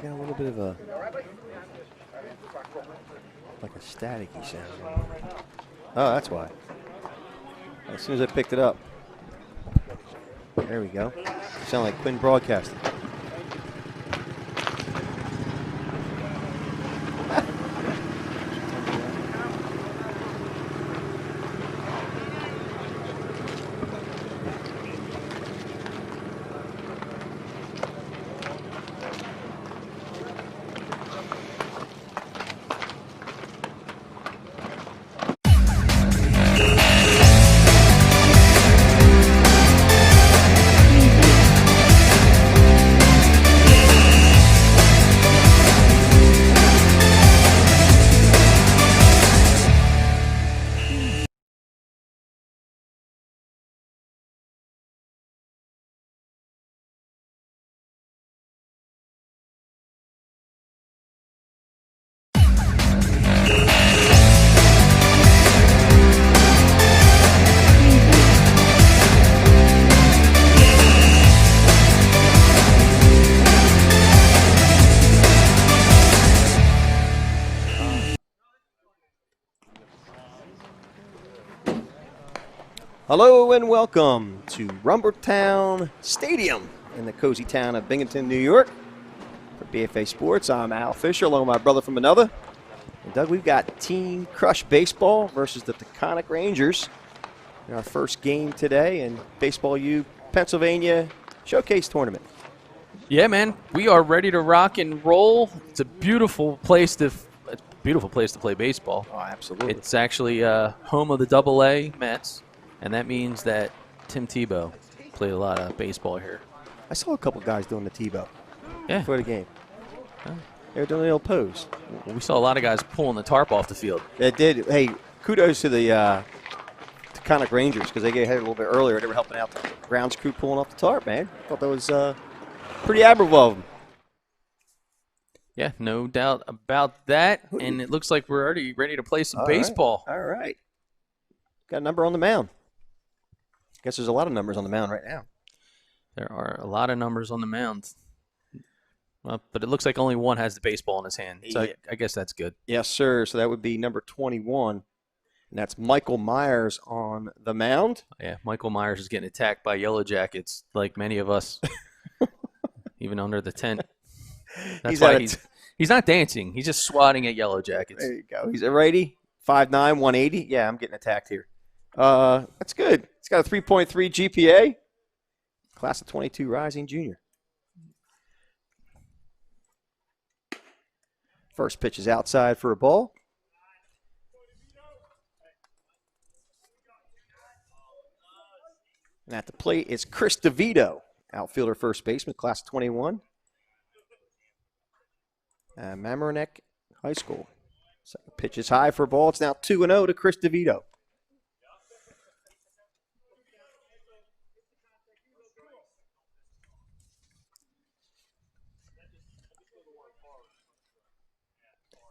I got a little bit of a staticky sound. Oh, that's why. As soon as I picked it up. There we go. You sound like Quinn Broadcasting. Hello and welcome to Rumbertown Stadium in the cozy town of Binghamton, New York. For BFA Sports, I'm Al Fisher, along with my brother from another. And Doug, we've got Team Crush Baseball versus the Taconic Rangers in our first game today in Baseball U Pennsylvania Showcase Tournament. Yeah, man, we are ready to rock and roll. It's a beautiful place to play baseball. Oh, absolutely. It's actually home of the AA Mets. And that means that Tim Tebow played a lot of baseball here. I saw a couple guys doing the Tebow before the game. They were doing the old pose. We saw a lot of guys pulling the tarp off the field. They did. Hey, kudos to the Taconic Rangers because they get ahead a little bit earlier. They were helping out the grounds crew pulling off the tarp, man. I thought that was pretty admirable of them. Yeah, no doubt about that. And it looks like we're already ready to play some baseball. All right. Got a number on the mound. Guess there's a lot of numbers on the mound right now. There are a lot of numbers on the mound. Well, but it looks like only one has the baseball in his hand. So I guess that's good. Yes, sir. So that would be number 21. And that's Michael Myers on the mound. Yeah, Michael Myers is getting attacked by Yellow Jackets like many of us, even under the tent. That's why he's not dancing. He's just swatting at Yellow Jackets. There you go. He's a righty, 5'9", 180. Yeah, I'm getting attacked here. That's good. It's got a 3.3 GPA. Class of 22 rising junior. First pitch is outside for a ball. And at the plate is Chris DeVito, outfielder first baseman, class of 21. Mamaroneck High School. Second pitch is high for a ball. It's now 2-0 to Chris DeVito.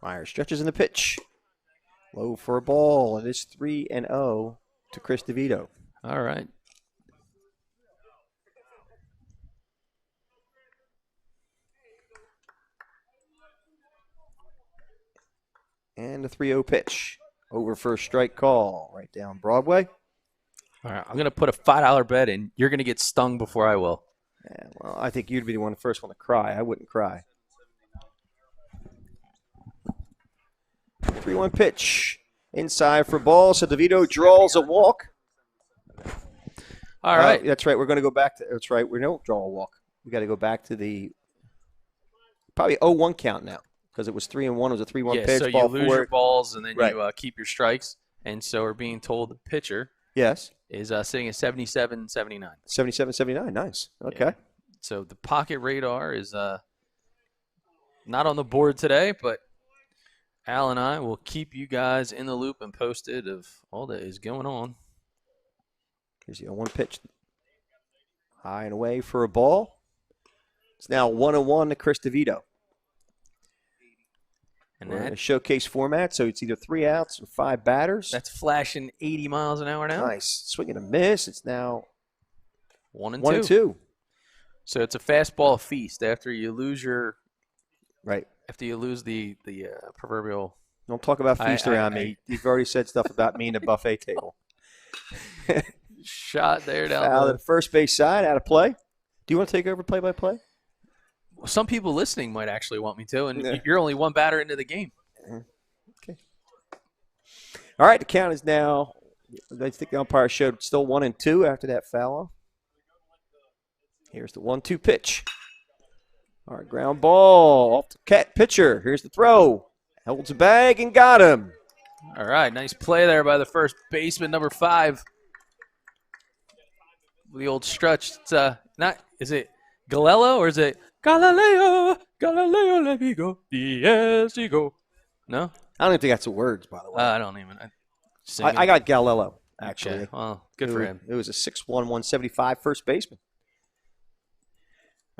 Myers stretches in the pitch. Low for a ball. It is 3-0 to Chris DeVito. All right. And a 3-0 pitch. Over for a strike call. Right down Broadway. All right. I'm going to put a $5 bet in. You're going to get stung before I will. Yeah, well, I think you'd be the first one to cry. I wouldn't cry. 3-1 pitch. Inside for ball. So DeVito draws a walk. All right. That's right. We're going to go back to – that's right. We don't draw a walk. We got to go back to the probably 0-1 count now because it was 3-1. It was a 3-1 pitch. So you lose your balls and then you keep your strikes. And so we're being told the pitcher is sitting at 77-79. 77-79. Nice. Okay. Yeah. So the pocket radar is not on the board today, but Al and I will keep you guys in the loop and posted of all that is going on. Here's the 0-1 pitch. High and away for a ball. It's now 1-1 to Chris DeVito. And we're in a showcase format, so it's either 3 outs or 5 batters. That's flashing 80 miles an hour now. Nice. Swing and a miss. It's now 1-2. So it's a fastball feast. After you lose your Right. after you lose the proverbial. Don't talk about feast around me. You've already said stuff about me in the buffet table. Shot there down Foul the at the first base side, out of play. Do you want to take over play-by-play? Some people listening might actually want me to, and Yeah. you're only one batter into the game. Okay. All right, the count is now, I think the umpire showed still 1-2 after that foul off. Here's the 1-2 pitch. All right, ground ball off the pitcher. Here's the throw. Holds the bag and got him. All right, nice play there by the first baseman, number 5. The old stretch. It's is it Galileo or is it Galileo? Galileo, let me go. Yes, you go. No? I don't even think that's the words, by the way. I don't even. I got Galileo, actually. Okay. Well, good for him. It was a 6'1", 175 first baseman.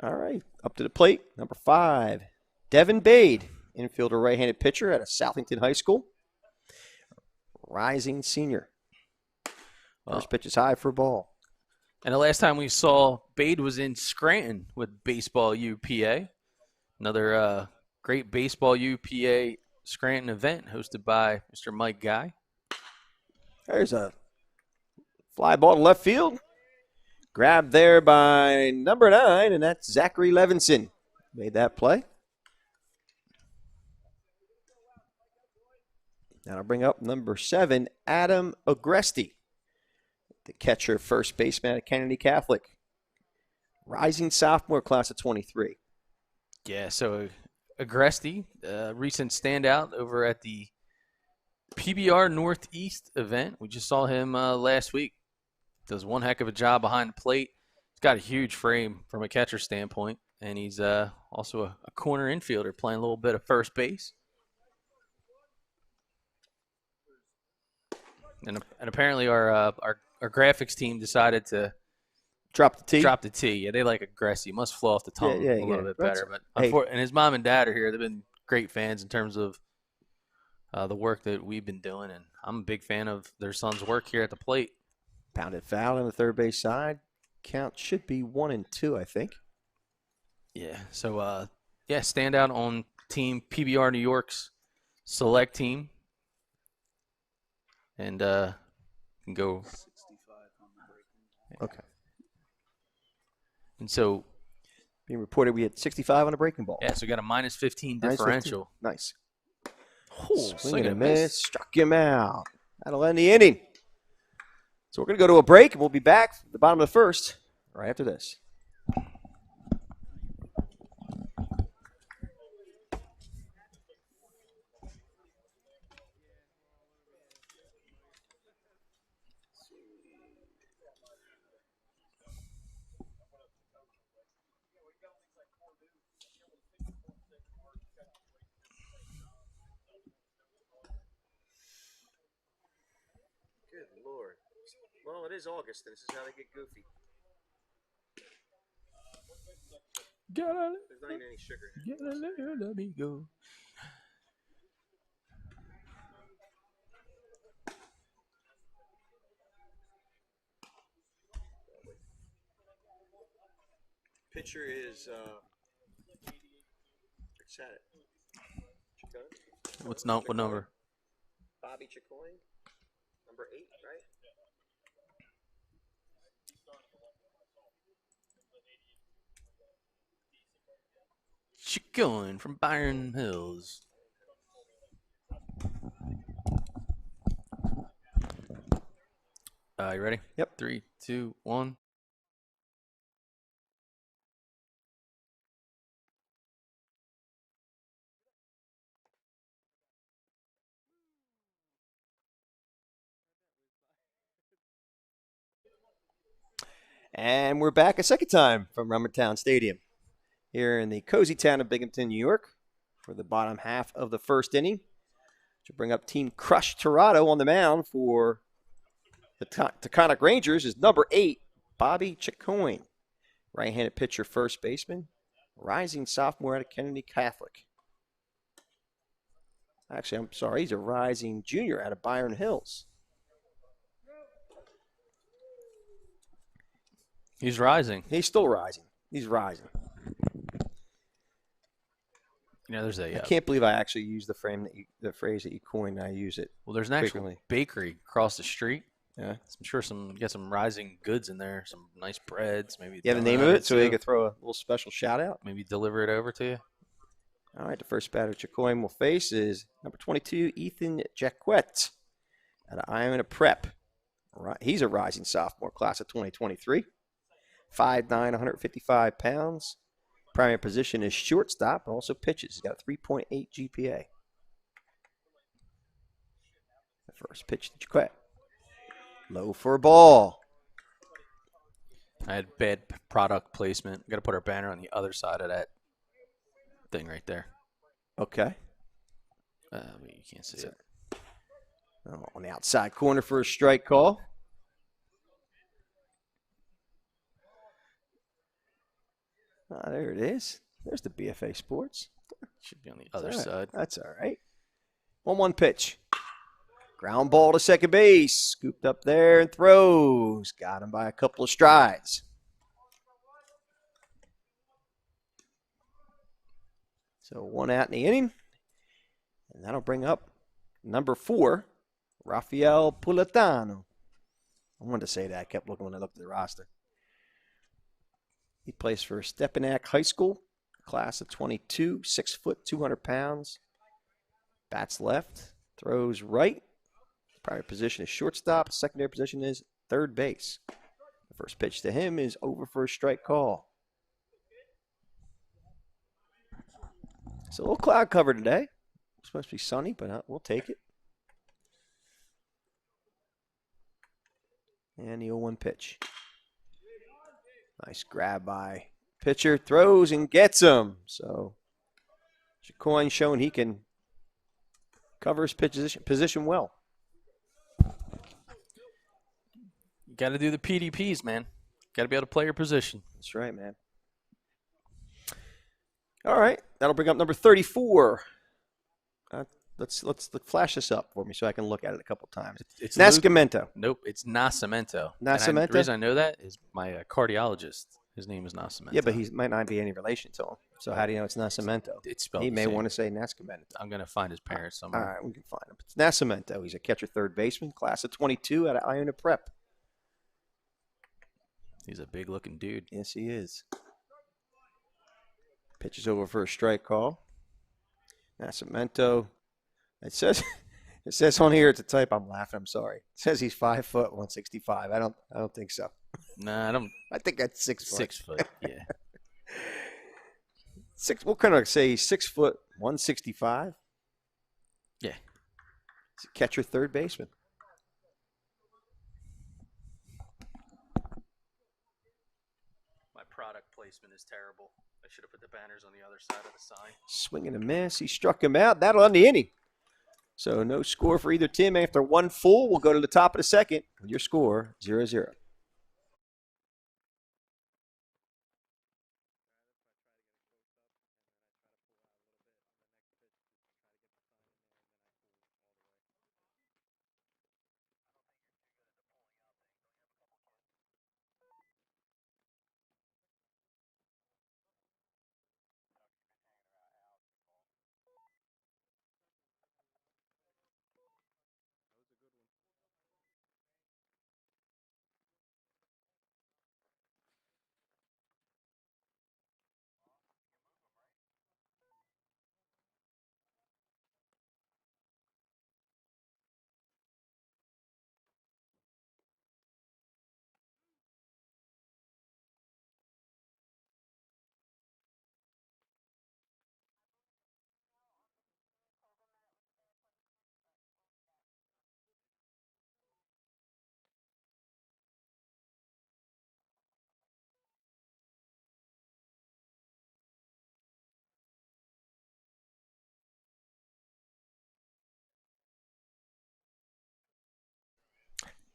All right, up to the plate, number 5, Devin Bade, infielder, right-handed pitcher out of Southington High School. Rising senior. First pitch is high for a ball. And the last time we saw Bade was in Scranton with Baseball UPA. Another great Baseball UPA Scranton event hosted by Mr. Mike Guy. There's a fly ball to left field. Grabbed there by number 9, and that's Zachary Levinson. Made that play. Now I'll bring up number 7, Adam Agresti, the catcher, first baseman at Kennedy Catholic. Rising sophomore, class of 23. Yeah, so Agresti, recent standout over at the PBR Northeast event. We just saw him last week. Does one heck of a job behind the plate. He's got a huge frame from a catcher standpoint, and he's also a corner infielder playing a little bit of first base. And apparently our graphics team decided to drop the T. Drop the T. Yeah, they like Agresti. You must flow off the tongue a little bit better. But and his mom and dad are here. They've been great fans in terms of the work that we've been doing, and I'm a big fan of their son's work here at the plate. Pounded foul on the third base side. Count should be 1-2, I think. Yeah. So, standout on Team PBR New York's select team. And can go. 65 on the breaking. Okay. And so. Being reported we had 65 on a breaking ball. Yeah, so we got a -15 differential. Nice. Oh, swing and a miss. Struck him out. That'll end the inning. So we're going to go to a break, and we'll be back at the bottom of the first right after this. Good Lord. Well, it is August, and this is how they get goofy. There's not even any sugar in it. Let me go. Pitcher is What number? Bobby Chicoine, number 8, right? Chicoine from Byron Hills. You ready? Yep. 3, 2, 1. And we're back a second time from Rumbertown Stadium here in the cozy town of Binghamton, New York, for the bottom half of the first inning. To bring up Team Crush Tirado on the mound for the Taconic Rangers is number 8, Bobby Chicoine, right-handed pitcher, first baseman, rising sophomore out of Kennedy Catholic. Actually, I'm sorry, he's a rising junior out of Byron Hills. He's rising. He's still rising. He's rising. There's I a can't believe I actually used the phrase that you coined. I use it. well, there's an actual frequently. bakery across the street. Yeah. I'm sure you got some rising goods in there, some nice breads, maybe. You have the donut name of or it so we two. could throw a little special shout out. Maybe deliver it over to you. All right, the first batter Chacoin will face is number 22, Ethan Jacquet out of Iona Prep. He's a rising sophomore, class of 2023. 5'9", 155 pounds. Primary position is shortstop, also pitches. He's got a 3.8 GPA. The first pitch to Jacquet. Low for a ball. I had bad product placement. Got to put our banner on the other side of that thing right there. Okay. You can't see it. On the outside corner for a strike call. There it is. There's the BFA Sports. Should be on the other side. That's all right. 1-1 pitch. Ground ball to second base. Scooped up there and throws. Got him by a couple of strides. So 1 out in the inning. And that'll bring up number 4, Rafael Pulatano. I wanted to say that. I kept looking when I looked at the roster. He plays for Stepanak High School, class of 22, 6 foot, 200 pounds. Bats left, throws right. Primary position is shortstop. Secondary position is third base. The first pitch to him is over for a strike call. It's a little cloud cover today. It's supposed to be sunny, but we'll take it. And the 0-1 pitch. Nice grab by pitcher. Throws and gets him. So Chacoin showing he can cover his position well. You got to do the PDPs, man. Got to be able to play your position. That's right, man. All right, that'll bring up number 34. Let's flash this up for me so I can look at it a couple times. It's Nascimento. Nope, it's Nascimento. Nascimento? The reason I know that is my cardiologist. His name is Nascimento. Yeah, but he might not be any relation to him. So how do you know it's Nascimento? It's spelled He the may same. want to say Nascimento. I'm going to find his parents somewhere. All right, we can find him. It's Nascimento. He's a catcher third baseman, class of 22 out of Iona Prep. He's a big-looking dude. Yes, he is. Pitches over for a strike call. Nascimento. It says on here, it's a type. I'm laughing. I'm sorry. It says he's 5 foot 165. I don't think so. Nah, I don't. I think that's 6 foot. 6 foot, yeah. What kind of say 6 foot 165? Yeah. He's a catcher third baseman. My product placement is terrible. I should have put the banners on the other side of the sign. Swing and a miss. He struck him out. That'll end the inning. So no score for either team. After one full, we'll go to the top of the second. Your score, 0-0.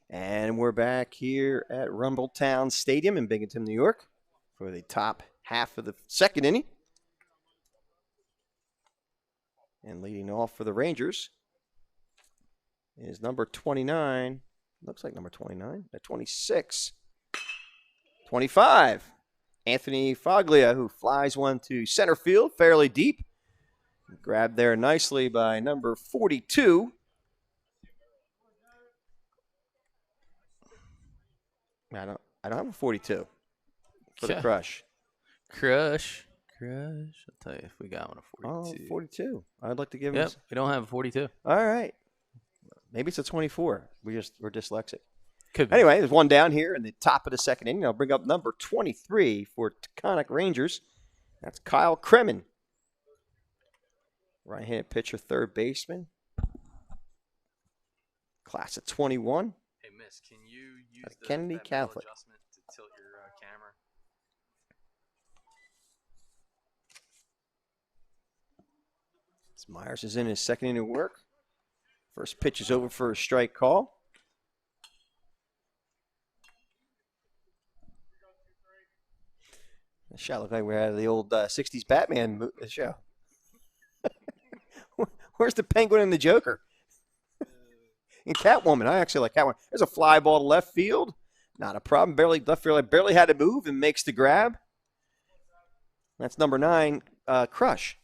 And we're back here at Rumbletown Stadium in Binghamton, New York for the top half of the second inning. And leading off for the Rangers is number 29. Looks like number 29. At 26. 25. Anthony Foglia, who flies one to center field fairly deep. Grabbed there nicely by number 42. I don't have a 42 for the Okay. crush. Crush. I'll tell you if we got one of 42. Oh, 42. I'd like to give him. Yep, we don't have a 42. All right. Maybe it's a 24. We're dyslexic. Could be. Anyway, there's one down here in the top of the second inning. I'll bring up number 23 for Taconic Rangers. That's Kyle Kremen. Right-handed pitcher, third baseman. Class of 21. Hey, Miss, can you use Kennedy that Catholic. adjustment to tilt your camera? Myers is in his second inning of work. First pitch is over for a strike call. The shot looked like we had the old 60s Batman show. Where's the Penguin and the Joker? And Catwoman. I actually like Catwoman. There's a fly ball to left field. Not a problem. Left field barely had to move and makes the grab. That's number 9, Crush.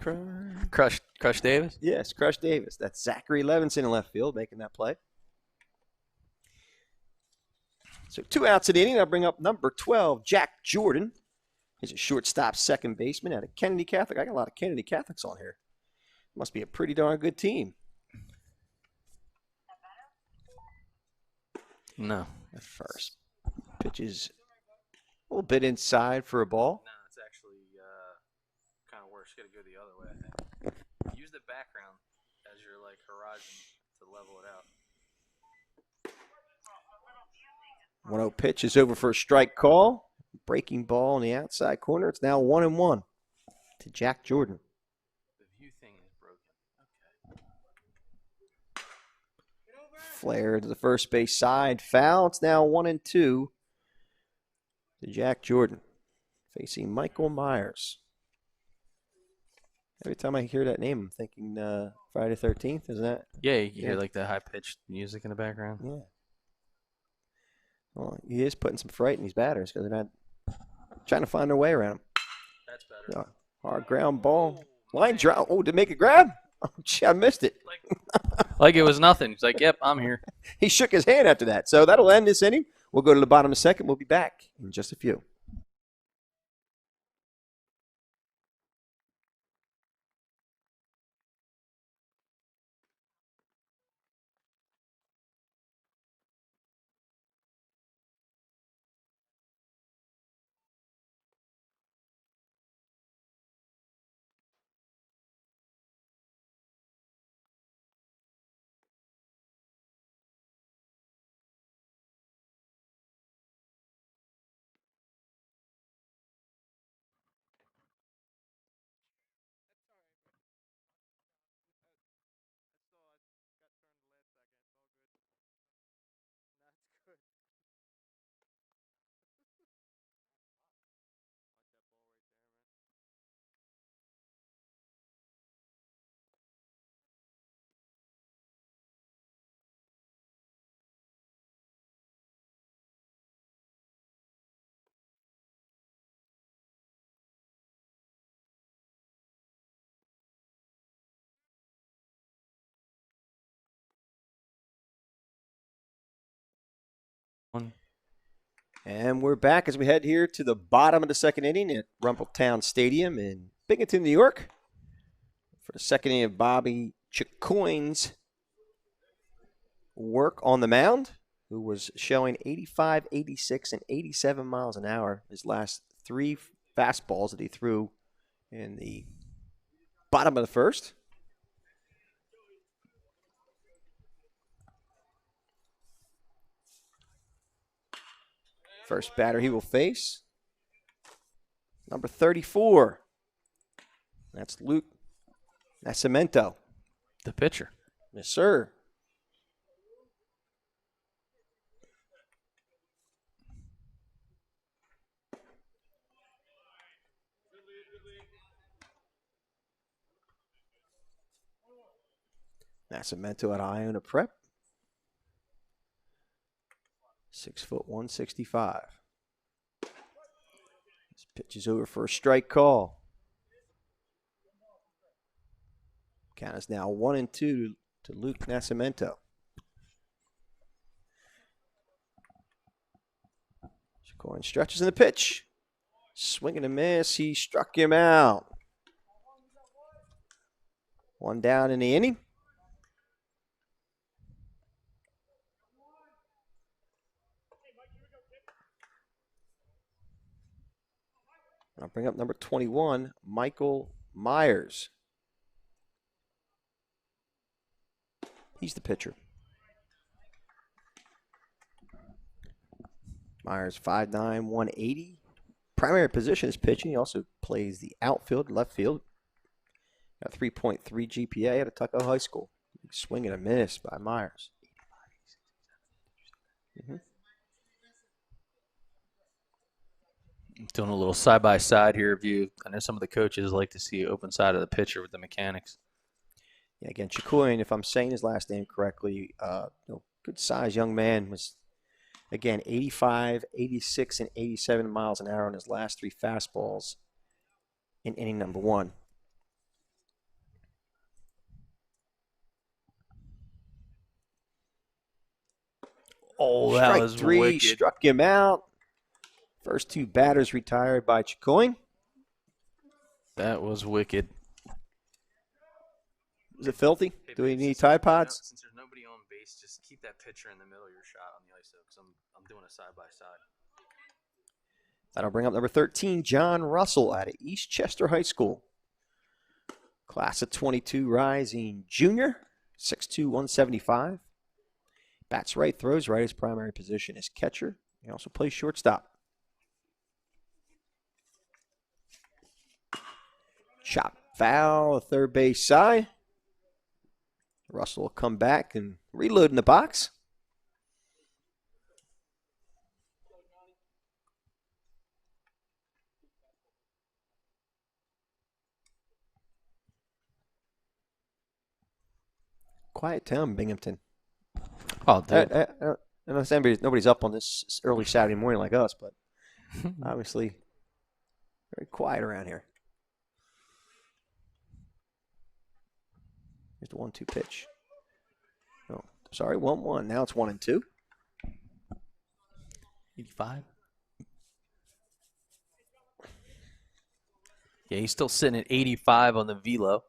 Crush Davis? Yes, Crush Davis. That's Zachary Levinson in left field making that play. So 2 outs in the inning. I'll bring up number 12, Jack Jordan. He's a shortstop second baseman out of Kennedy Catholic. I got a lot of Kennedy Catholics on here. Must be a pretty darn good team. No. At first. Pitch is a little bit inside for a ball. No, it's actually kind of worse. Got to go the other way, I think. Use the background as your horizon to level it out. 1-0 pitch is over for a strike call. Breaking ball in the outside corner. It's now 1-1 to Jack Jordan. The view thing is broken. Okay. Flare to the first base side. Foul. It's now 1-2 to Jack Jordan. Facing Michael Myers. Every time I hear that name, I'm thinking Friday the 13th. Isn't that? Yeah, you hear the high-pitched music in the background. Yeah. Well, he is putting some fright in these batters because they're not trying to find their way around him. That's better. Hard ground ball. Line drive. Oh, did it make a grab? Oh, gee, I missed it. Like it was nothing. He's like, yep, I'm here. He shook his hand after that. So that'll end this inning. We'll go to the bottom of the second. We'll be back in just a few. And we're back as we head here to the bottom of the second inning at Rumpletown Stadium in Binghamton, New York. For the second inning of Bobby Chicoine's work on the mound, who was showing 85, 86, and 87 miles an hour his last 3 fastballs that he threw in the bottom of the first. First batter he will face, number 34. That's Luke Nascimento. The pitcher. Yes, sir. Nascimento at Iona Prep. 6 foot 165. This pitch is over for a strike call. Count is now 1-2 to Luke Nascimento. Chicoine stretches in the pitch. Swing and a miss. He struck him out. One down in the inning. I'll bring up number 21, Michael Myers. He's the pitcher. Myers 5'9", 180. Primary position is pitching. He also plays the outfield, left field. Got 3.3 GPA at Tuckahoe High School. Swing and a miss by Myers. Doing a little side-by-side here view. I know some of the coaches like to see open side of the pitcher with the mechanics. Yeah, again, Chicoine, if I'm saying his last name correctly, good size young man, was, again, 85, 86, and 87 miles an hour on his last 3 fastballs in inning number 1. Oh, that Strike was 3, wicked. struck him out. First 2 batters retired by Chicoine. That was wicked. Is it filthy? Hey, Do we Babe, need since Tide there's nobody Pods? since there's nobody on base, just keep that pitcher in the middle of your shot on the ISO because I'm doing a side-by-side. That'll bring up number 13, John Russell out of East Chester High School. Class of 22 rising junior, 6'2", 175. Bats right, throws right. His primary position is catcher. He also plays shortstop. Chop foul, third base side. Russell will come back and reload in the box. Quiet town, Binghamton. Oh, dude. I don't know if nobody's up on this early Saturday morning like us, but obviously very quiet around here. Here's the 1-2 pitch. Oh, sorry, 1-1. Now it's 1-2. 85. Yeah, he's still sitting at 85 on the velo.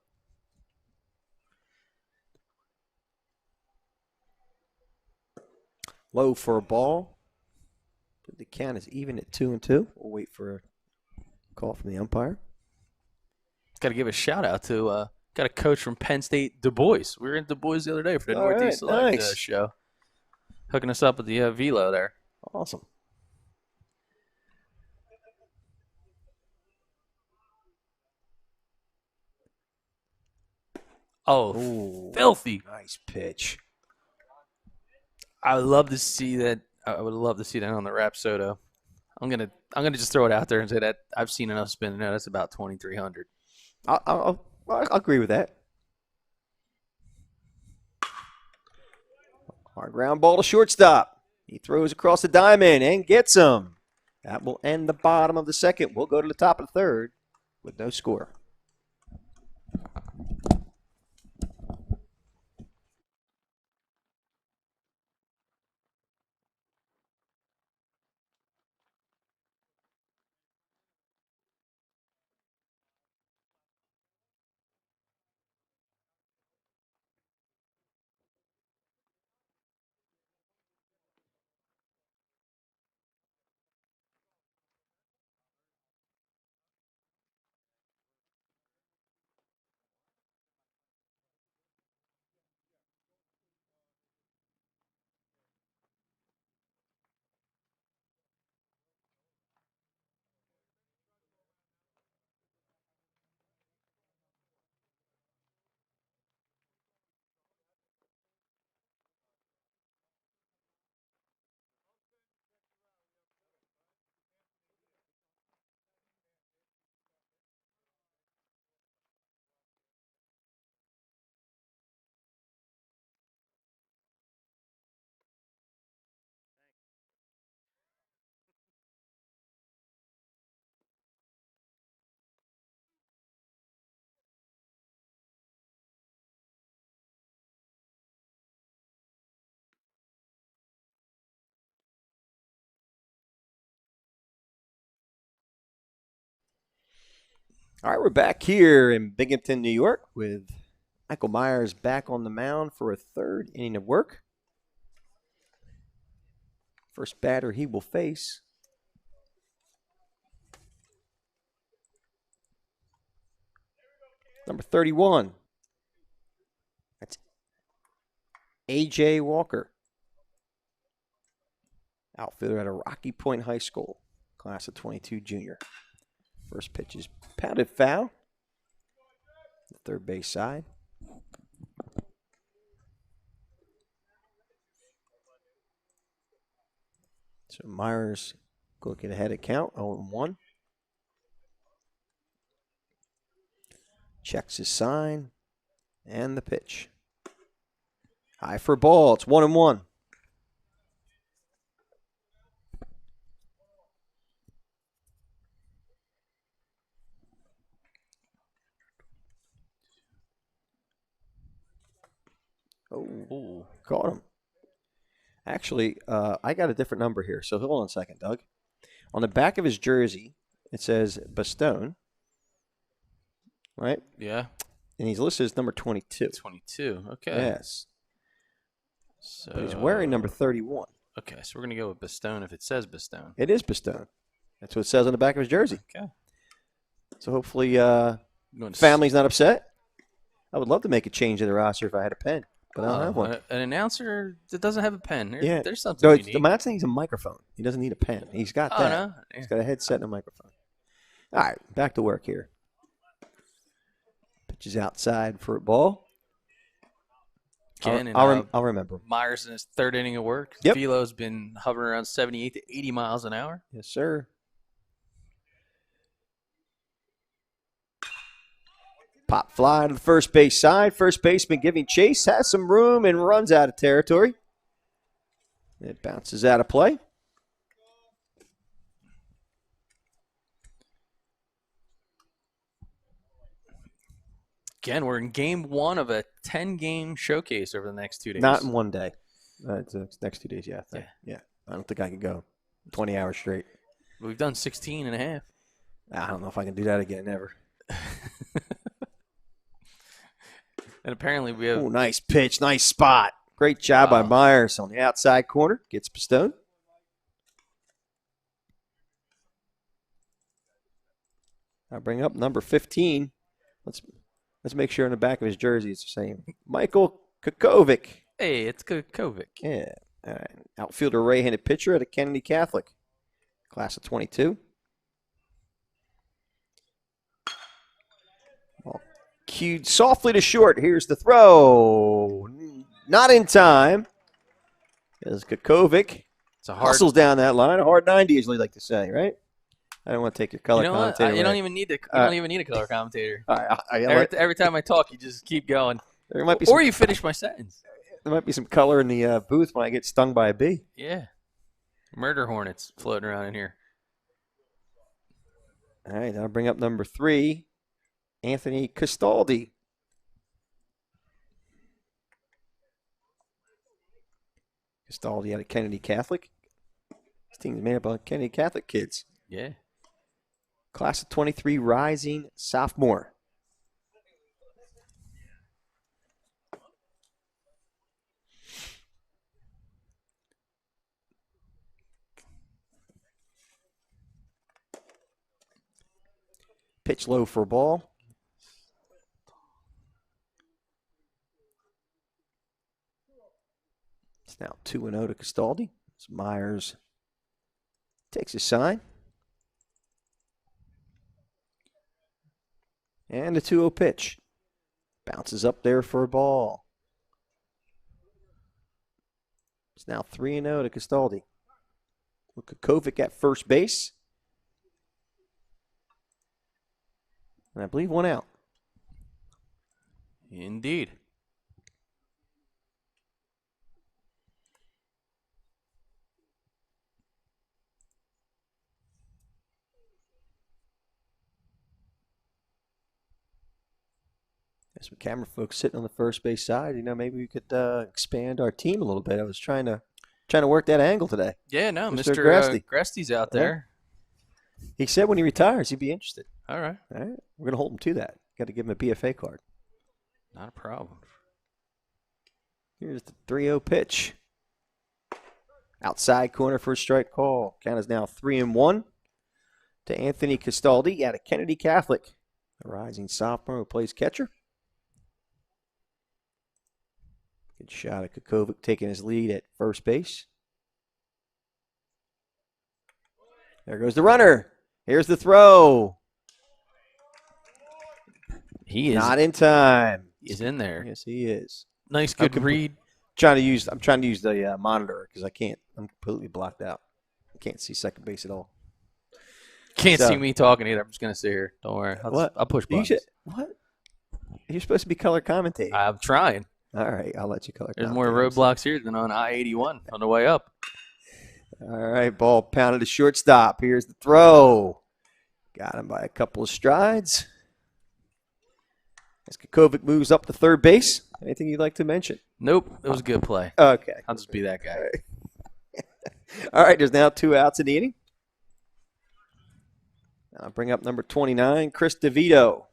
Low for a ball. The count is even at 2-2. We'll wait for a call from the umpire. Got to give a shout out to got a coach from Penn State, Du Bois. We were in Du Bois the other day for the All Northeast right, Select nice. show, hooking us up with the velo there. Awesome. Oh, Ooh, filthy! nice pitch. I would love to see that. I would love to see that on the Rapsodo. I'm gonna just throw it out there and say that I've seen enough spin to know that's about 2,300. I'll agree with that. Hard ground ball to shortstop. He throws across the diamond and gets him. That will end the bottom of the second. We'll go to the top of the third with no score. All right, we're back here in Binghamton, New York, with Michael Myers back on the mound for a third inning of work. First batter he will face. Number 31. That's A.J. Walker. Outfielder at a Rocky Point High School. Class of 22 junior. First pitch is pounded foul. The third base side. So Myers looking ahead at count, 0-1. Checks his sign and the pitch. High for a ball. It's 1-1. Oh, caught him. Actually, I got a different number here, so hold on a second, Doug. On the back of his jersey, it says Bastone, right? Yeah. And he's listed as number 22. 22. Okay. Yes. So But he's wearing number 31. Okay, so we're gonna go with Bastone if it says Bastone. It is Bastone. That's what it says on the back of his jersey. Okay. So hopefully Going to family's not upset. I would love to make a change in the roster if I had a pen, but I don't have one. An announcer that doesn't have a pen. Yeah. There's something No, you the need. Matt's needs a microphone. He doesn't need a pen. He's got Oh, that. no? Yeah. He's got a headset and a microphone. All right, back to work here. Pitches outside for a ball. Again, I'll remember. Myers in his third inning of work. Yep. Velo's been hovering around 78 to 80 miles an hour. Yes, sir. Pop fly to the first base side. First baseman giving chase, has some room and runs out of territory. It bounces out of play. Again, we're in game one of a 10-game showcase over the next 2 days. Not in one day. It's the next 2 days, yeah. I think. Yeah. Yeah. I don't think I could go 20 hours straight. We've done 16 and a half. I don't know if I can do that again, ever. And apparently we have Oh, nice pitch. Nice spot. Great job by Wow. Myers on the outside corner. Gets Pistone. I'll bring up number 15. Let's make sure on the back of his jersey it's the same. Michael Kokovic. Hey, it's Kovic. Yeah. All right. Outfielder right-handed pitcher at a Kennedy Catholic. Class of 22. Ball cued softly to short. Here's the throw. Not in time. As Kokovic It's a hard. hustles down that line. A hard 90, as we like to say, right? I don't want to take your color You know what? commentator You don't away. even need to. You don't even need a color commentator. All right, Every time I talk, you just keep going, there might be or some, you finish my sentence. there might be some color in the booth when I get stung by a bee. Yeah, murder hornets floating around in here. All right, I'll bring up number 3, Anthony Castaldi. Castaldi out of Kennedy Catholic. This team is made up of Kennedy Catholic kids. Yeah. Class of 23 rising sophomore. Pitch low for a ball. It's now 2-0 to Castaldi. As Myers takes his sign. And a 2-0 pitch. Bounces up there for a ball. It's now 3-0 to Castaldi. Kokovic at first base. And I believe one out. Indeed. There's some camera folks sitting on the first base side. You know, maybe we could expand our team a little bit. I was trying to work that angle today. Yeah, no, Mr. Mr. Grasty. Grasty's out there. He said when he retires, he'd be interested. All right. All right. We're going to hold him to that. Got to give him a BFA card. Not a problem. Here's the 3-0 pitch. Outside corner for a strike call. Count is now 3-1 to Anthony Castaldi out of Kennedy Catholic, a rising sophomore who plays catcher. Good shot at Kukovic taking his lead at first base. There goes the runner. Here's the throw. He is Not in time. He's in there. Yes, he is. Nice, good read. I'm trying to use the monitor because I can't. I'm completely blocked out. I can't see second base at all. Can't see me talking either. I'm just gonna sit here. Don't worry. I'll push buttons. What? You're supposed to be color commentating. I'm trying. All right, I'll let you color. There's more roadblocks here than on I-81 on the way up. All right, ball pounded to shortstop. Here's the throw. Got him by a couple of strides. As Kukovic moves up to third base. Anything you'd like to mention? Nope, it was a good play. Okay. I'll just be that guy. All right, there's now 2 outs in the inning. I'll bring up number 29, Chris DeVito.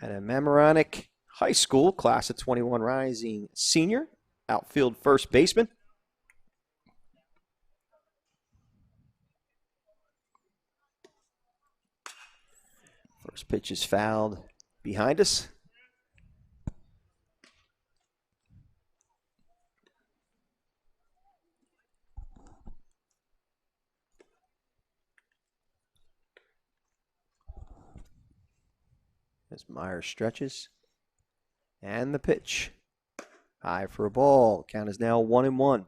At a Mamaroneck High School, class of 21 rising senior, outfield first baseman. First pitch is fouled behind us. As Myers stretches. And the pitch. High for a ball. Count is now 1-1.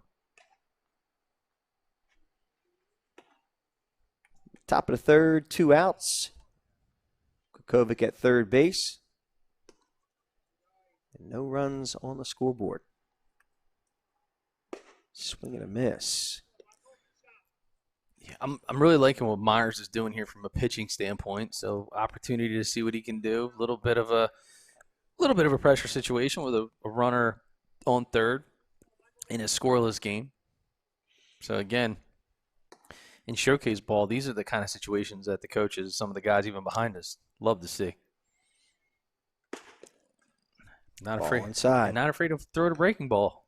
Top of the third, 2 outs. Kukovic at third base. And no runs on the scoreboard. Swing and a miss. Yeah, I'm really liking what Myers is doing here from a pitching standpoint. So opportunity to see what he can do. A little bit of a pressure situation with a runner on third in a scoreless game. So again, in showcase ball, these are the kind of situations that the coaches, some of the guys even behind us, love to see. Not afraid inside. Not afraid to throw the breaking ball.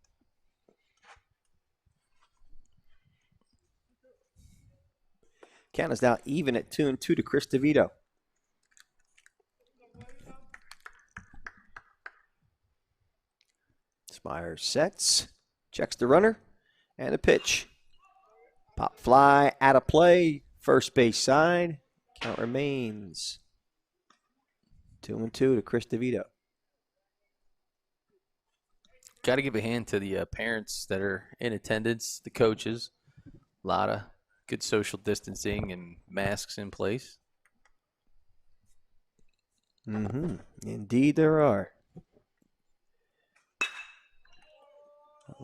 Count is now even at 2-2 to Chris DeVito. Myers sets, checks the runner, and a pitch. Pop fly out of play, first base side. Count remains 2-2 to Chris DeVito. Got to give a hand to the parents that are in attendance, the coaches. A lot of good social distancing and masks in place. Indeed there are.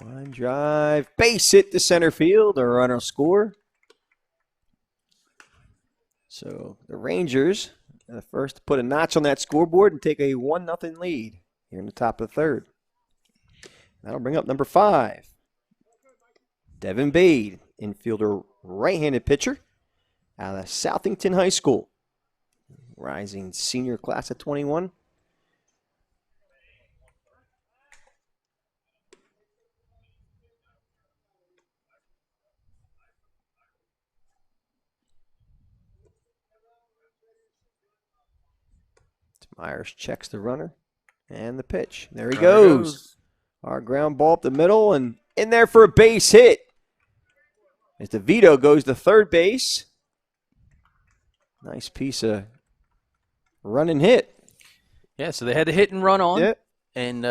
Line drive, base hit to center field. A runner will score. So the Rangers are the first to put a notch on that scoreboard and take a 1-0 lead here in the top of the third. That'll bring up number 5, Devin Bade, infielder, right-handed pitcher out of Southington High School. Rising senior class of 21. Myers checks the runner and the pitch. There he goes. Our ground ball up the middle and in there for a base hit. As DeVito goes to third base. Nice piece of run and hit. Yeah, so they had the hit and run on. Yep. And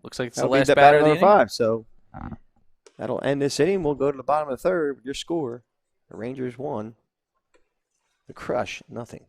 looks like it's That'll the last be batter of the number inning. 5. So that'll end this inning. We'll go to the bottom of the third with your score. The Rangers won. The Crush, nothing.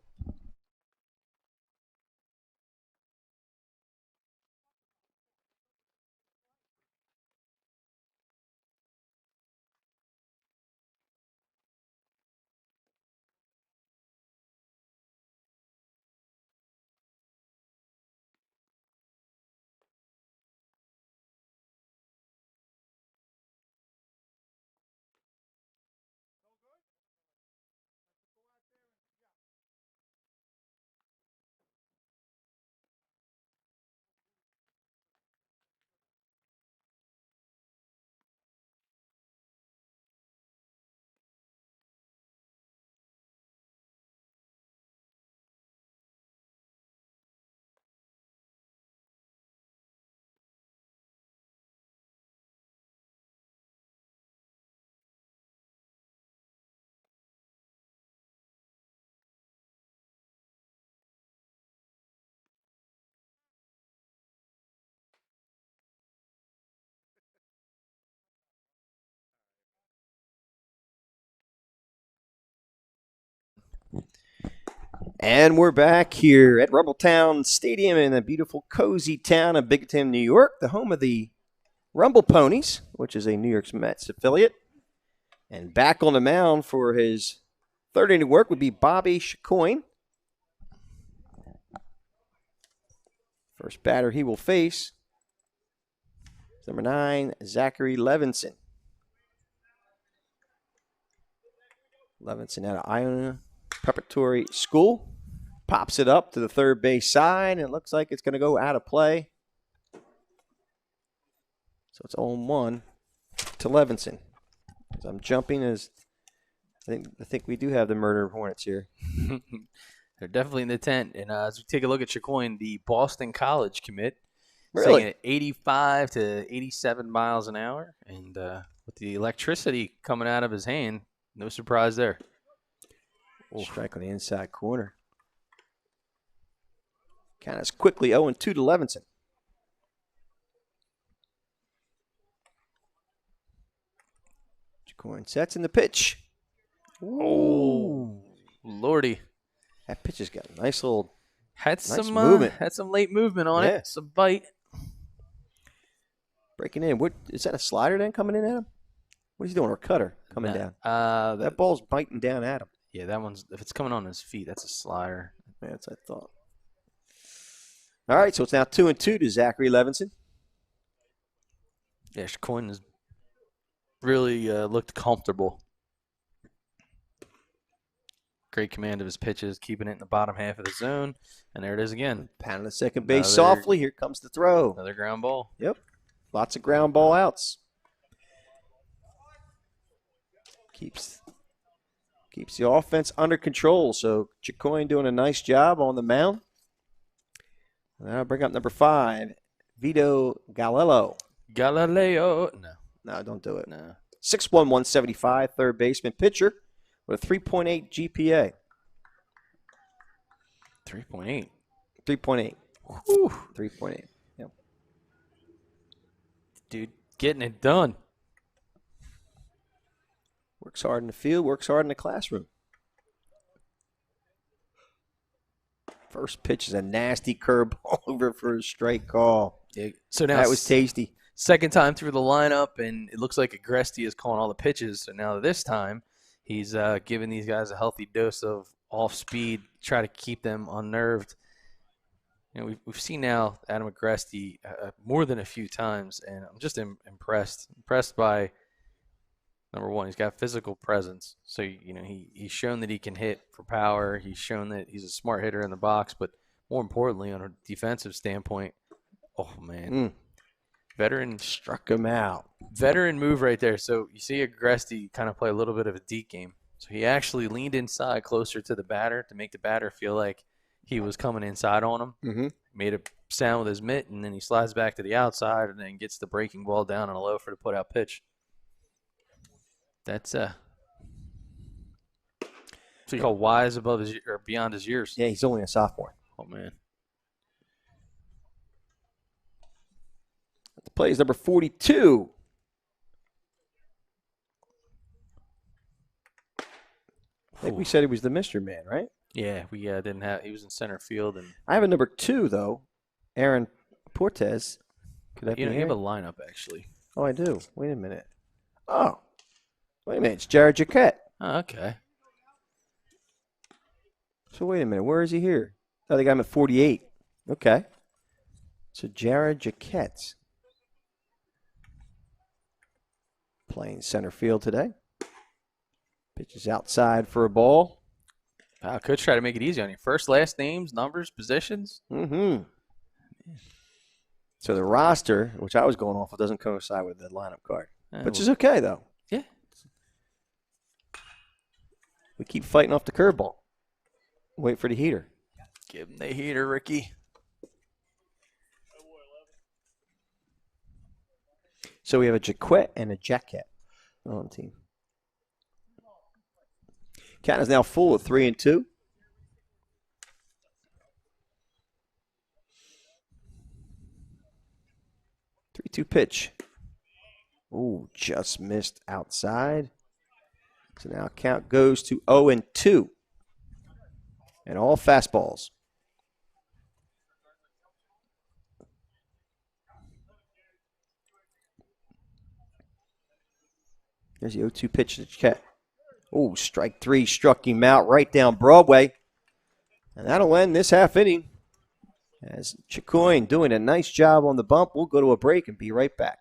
And we're back here at Rumbletown Stadium in the beautiful, cozy town of Binghamton, New York, the home of the Rumble Ponies, which is a New York Mets affiliate. And back on the mound for his third inning work would be Bobby Chacoin. First batter he will face is number 9, Zachary Levinson. Levinson out of Iona Preparatory School. Pops it up to the third base side, and it looks like it's going to go out of play. So it's 0-1 to Levinson. As I'm jumping, as I think we do have the murder hornets here. They're definitely in the tent. And as we take a look at Chacoin, the Boston College commit, Really? saying at 85 to 87 miles an hour. And with the electricity coming out of his hand, no surprise there. Strike on the inside corner. Count is quickly 0-2 to Levinson. Chacoin sets in the pitch. Oh, Lordy. That pitch has got a nice little Had Nice some movement. had some late movement on Yeah. it. Some bite. breaking in. What is that, a slider then coming in at him? What is he doing? Or a cutter coming down? That ball's biting down at him. Yeah, that one's, if it's coming on his feet, that's a slider. Yeah, that's what I thought. All right, so it's now 2-2 to Zachary Levinson. Yeah, Chacoin has really looked comfortable. Great command of his pitches, keeping it in the bottom half of the zone. And there it is again. Pounding the second base Another- softly. Here comes the throw. Another ground ball. Yep. Lots of ground ball outs. Keeps the offense under control. So Chacoin doing a nice job on the mound. Now I'll bring up number 5, Vito Galileo. Galileo. No, don't do it. No. 6'1", 175, third baseman pitcher with a 3.8 GPA. 3.8. 3.8. Whew. 3.8. Yep. Dude, getting it done. Works hard in the field, works hard in the classroom. First pitch is a nasty curveball over for a strike call. Yeah. So now That was tasty. second time through the lineup, and it looks like Agresti is calling all the pitches. So now this time, he's giving these guys a healthy dose of off speed, try to keep them unnerved. You know, we've seen now Adam Agresti more than a few times, and I'm just impressed by, number one, he's got physical presence. So, you know, he's shown that he can hit for power. He's shown that he's a smart hitter in the box, but more importantly, on a defensive standpoint, oh man. Veteran Struck him out. Veteran move right there. So you see Agresti kind of play a little bit of a deep game. So he actually leaned inside closer to the batter to make the batter feel like he was coming inside on him. Mm-hmm. Made a sound with his mitt, and then he slides back to the outside and then gets the breaking ball down on a low for the put-out pitch. That's so you call wise above his or beyond his years. Yeah, he's only a sophomore. Oh man. The play is number 42. I think we said he was the mystery man, right? Yeah, we didn't have. He was in center field, and I have a number 2 though, Aaron Portes. Could that you be have here? a lineup actually. Oh, I do. Wait a minute. Oh, wait a minute. It's Jared Jaquette. Oh, okay. So wait a minute. Where is he here? Oh, they got him at 48. Okay. So Jared Jaquette playing center field today. Pitches outside for a ball. Wow, coach tried to make it easy on you. First, last names, numbers, positions. Mm-hmm. So the roster, which I was going off of, doesn't coincide with the lineup card, which is okay, though. Yeah. We keep fighting off the curveball. Wait for the heater. Give him the heater, Ricky. So we have a Jaquette and a Jaquette on the team. Count is now full of 3-2. Three-two pitch. Ooh, just missed outside. So now count goes to 0-2. and all fastballs. There's the 0-2 pitch to Chet. Oh, strike three struck him out right down Broadway. And that'll end this half inning. As Chicoine doing a nice job on the bump. We'll go to a break and be right back.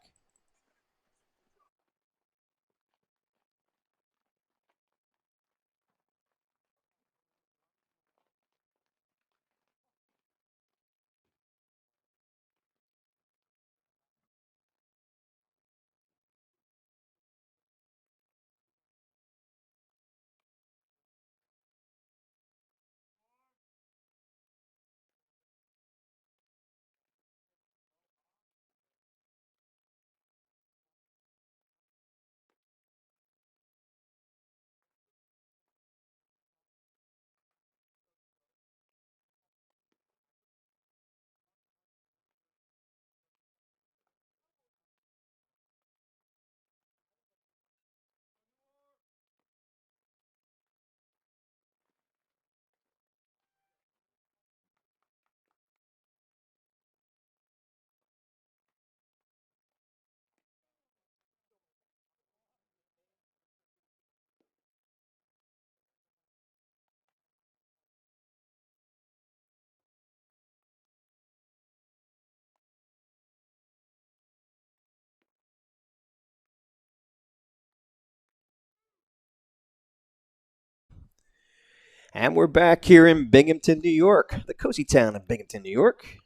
And we're back here in Binghamton, New York, the cozy town of Binghamton, New York.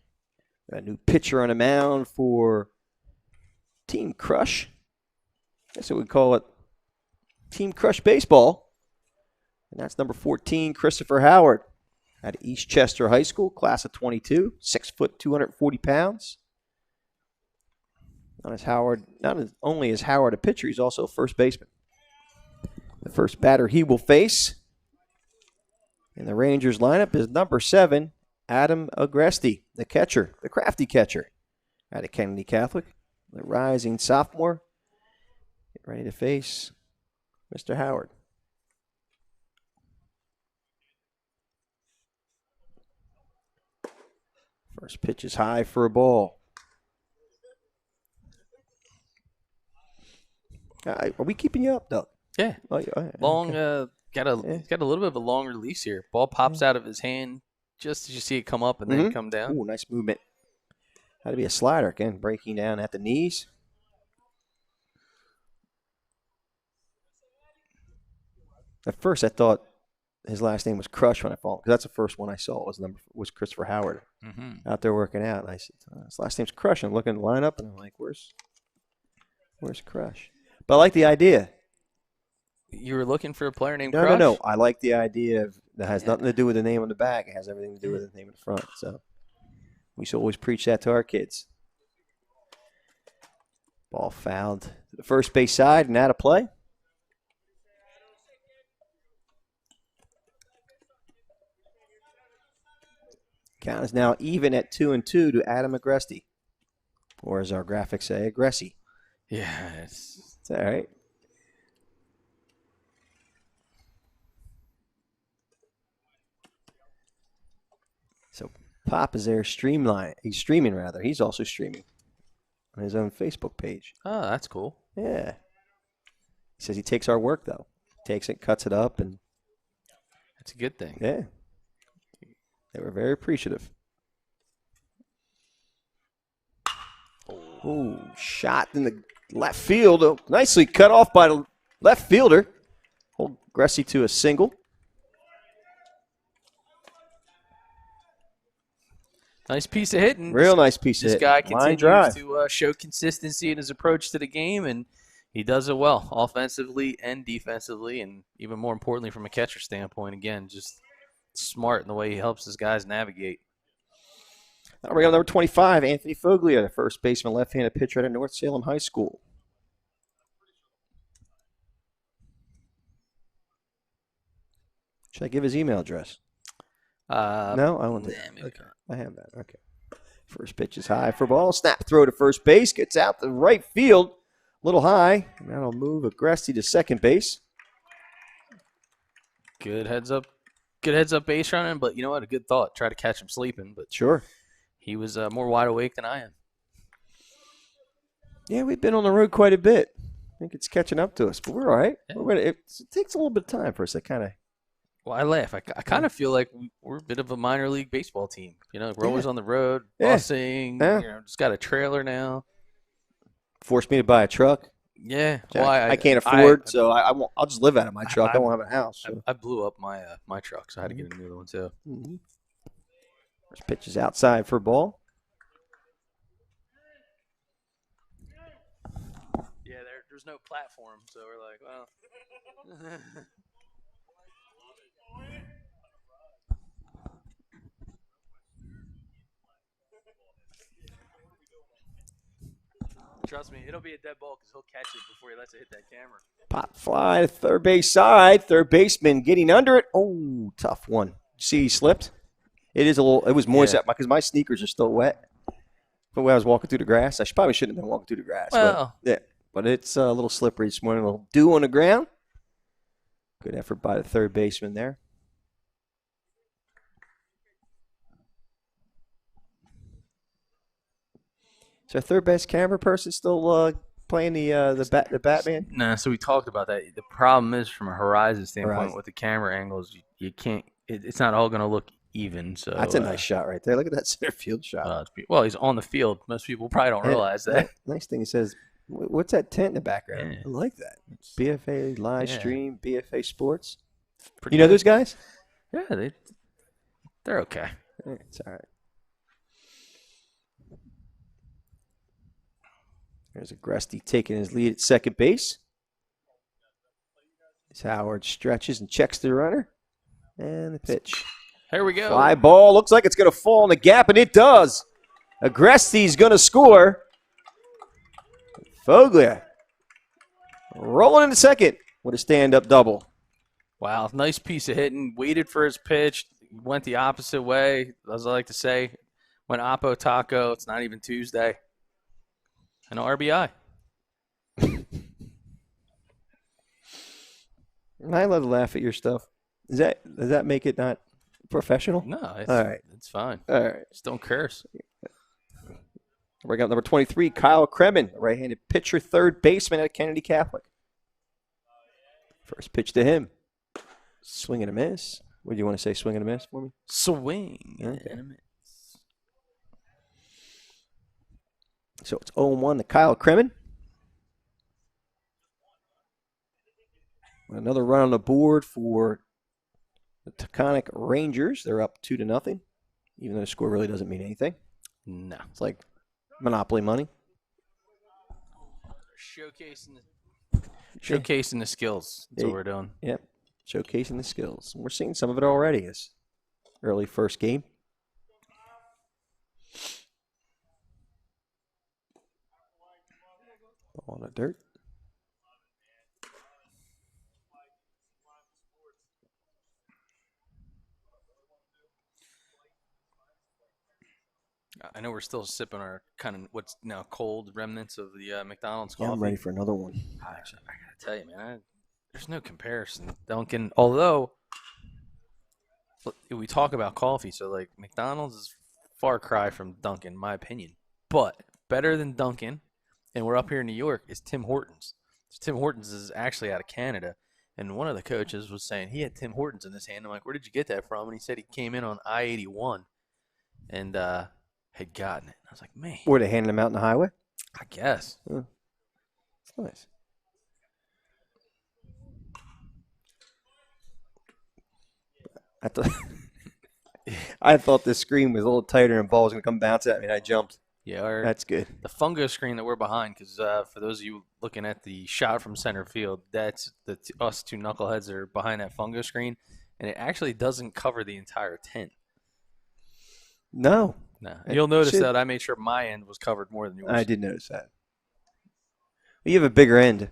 Got a new pitcher on the mound for Team Crush. I guess we would call it Team Crush Baseball. And that's number 14, Christopher Howard, at East Chester High School, class of 22, 6 foot, 240 pounds. Not only is Howard a pitcher, he's also a first baseman. The first batter he will face in the Rangers lineup is number 7, Adam Agresti, the catcher, the crafty catcher out of Kennedy Catholic, the rising sophomore. Get ready to face Mr. Howard. First pitch is high for a ball. Are we keeping you up, Doug? Yeah. Oh, yeah. Long, Okay. got a little bit of a long release here. Ball pops out of his hand just as you see it come up and then come down. Ooh, nice movement. Had to be a slider again, breaking down at the knees. At first, I thought his last name was Crush when I followed, because that's the first one I saw was Christopher Howard out there working out. And I said, his last name's Crush. I'm looking at the lineup, and I'm like, where's Crush? But I like the idea. You were looking for a player named No, Crush? no. I like the idea of that has nothing to do with the name on the back. It has everything to do with the name in the front. So we should always preach that to our kids. Ball fouled to the first base side and out of play. Count is now even at 2-2 to Adam Agresti. Or as our graphics say, Aggressy. Yeah, It's all right. So Pop is there streaming. He's also streaming on his own Facebook page. Oh, that's cool. Yeah. He says he takes our work, though. Takes it, cuts it up, and That's a good thing. yeah. They were very appreciative. Oh, shot in the left field. Oh, nicely cut off by the left fielder. Hold Gressy to a single. Nice piece of hitting. Real nice piece of This hitting. guy Line continues drive. to show consistency in his approach to the game, and he does it well, offensively and defensively, and even more importantly from a catcher standpoint. Again, just smart in the way he helps his guys navigate. Now we got number 25, Anthony Foglia, the first baseman, left-handed pitcher out of North Salem High School. Should I give his email address? No, I won't do that. maybe Okay. I have that. Okay. First pitch is high for ball. Snap throw to first base. Gets out to right field. A little high. And that'll move Agresti to second base. Good heads up good heads-up base running, but you know what? A good thought. Try to catch him sleeping, but Sure. he was more wide awake than I am. Yeah, we've been on the road quite a bit. I think it's catching up to us, but we're all right. Yeah. It takes a little bit of time for us to kind of. Well, I laugh. I kind of feel like we're a bit of a minor league baseball team. You know, we're always on the road, Yeah. busing. Yeah. You know, just got a trailer now. Forced me to buy a truck. Yeah. Well, Well, I can't afford, so I won't. I'll just live out of my truck. I won't have a house. So. I blew up my my truck, so I had to get a new one too. Mm-hmm. First pitch is outside for a ball. Yeah, there's no platform, so we're like, well. Trust me, it'll be a dead ball because he'll catch it before he lets it hit that camera. Pop fly to third base side. Third baseman getting under it. Oh, tough one. See, he slipped. It is a little. It was moist out because my sneakers are still wet. But when I was walking through the grass, probably shouldn't have been walking through the grass. Well, but it's a little slippery this morning. A little dew on the ground. Good effort by the third baseman there. Is our third best camera person still playing the Batman? Nah, so we talked about that. The problem is from a horizon standpoint Horizon. with the camera angles, you can't. It's not all going to look even. So That's a nice shot right there. Look at that center field shot. Well, he's on the field. Most people probably don't realize that. Nice thing, he says, what's that tent in the background? Yeah. I like that. BFA live stream, BFA Sports. Pretty You know good. those guys? Yeah, they're okay. It's all right. There's Agresti taking his lead at second base. As Howard stretches and checks the runner. And the pitch. Here we go. Fly ball. Looks like it's going to fall in the gap, and it does. Agresti's going to score. Foglia rolling into second with a stand-up double. Wow, nice piece of hitting. Waited for his pitch. Went the opposite way, as I like to say. Went Oppo Taco. It's not even Tuesday. An RBI. I love to laugh at your stuff. Does that make it not professional? No, All right. It's fine. All right. Just don't curse. We got number 23, Kyle Kremen, right-handed pitcher, third baseman at Kennedy Catholic. First pitch to him. Swing and a miss. What do you want to say, swing and a miss for me? Swing Okay. and a miss. So it's 0-1 to Kyle Kremen. Another run on the board for the Taconic Rangers. They're up 2-0, even though the score really doesn't mean anything. No. It's like Monopoly money. Showcasing the skills. That's what we're doing. Yep. Showcasing the skills. We're seeing some of it already this early first game. Ball in the dirt. I know we're still sipping our kind of what's now cold remnants of the McDonald's Yeah, coffee. I'm ready for another one. I gotta tell you, man, there's no comparison. Dunkin', although we talk about coffee, so like McDonald's is far cry from Dunkin', in my opinion. But better than Dunkin', and we're up here in New York, is Tim Hortons. So Tim Hortons is actually out of Canada, and one of the coaches was saying he had Tim Hortons in his hand. I'm like, where did you get that from? And he said he came in on I-81 and had gotten it. I was like, man. Were they handing them out in the highway? I guess. That's nice. I thought this screen was a little tighter and the ball was going to come bounce at me, and I jumped. Yeah, That's good. the fungo screen that we're behind, because for those of you looking at the shot from center field, that's us two knuckleheads that are behind that fungo screen, and it actually doesn't cover the entire tent. No. No, you'll notice that I made sure my end was covered more than yours. I did notice that. Well, you have a bigger end.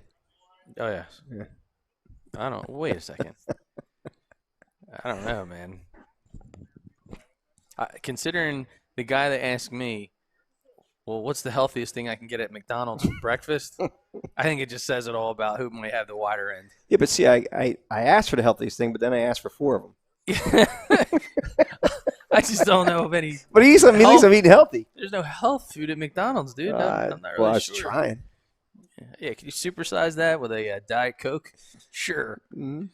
Oh, yeah. Yeah. I don't. Wait a second. I don't know, man. Considering the guy that asked me, well, what's the healthiest thing I can get at McDonald's for breakfast? I think it just says it all about who might have the wider end. Yeah, but see, I asked for the healthiest thing, but then I asked for 4 of them. I just don't know of any. But at least I'm eating healthy. There's no health food at McDonald's, dude. I'm not really I was sure. trying. Yeah, can you supersize that with a Diet Coke? Sure. Mm-hmm.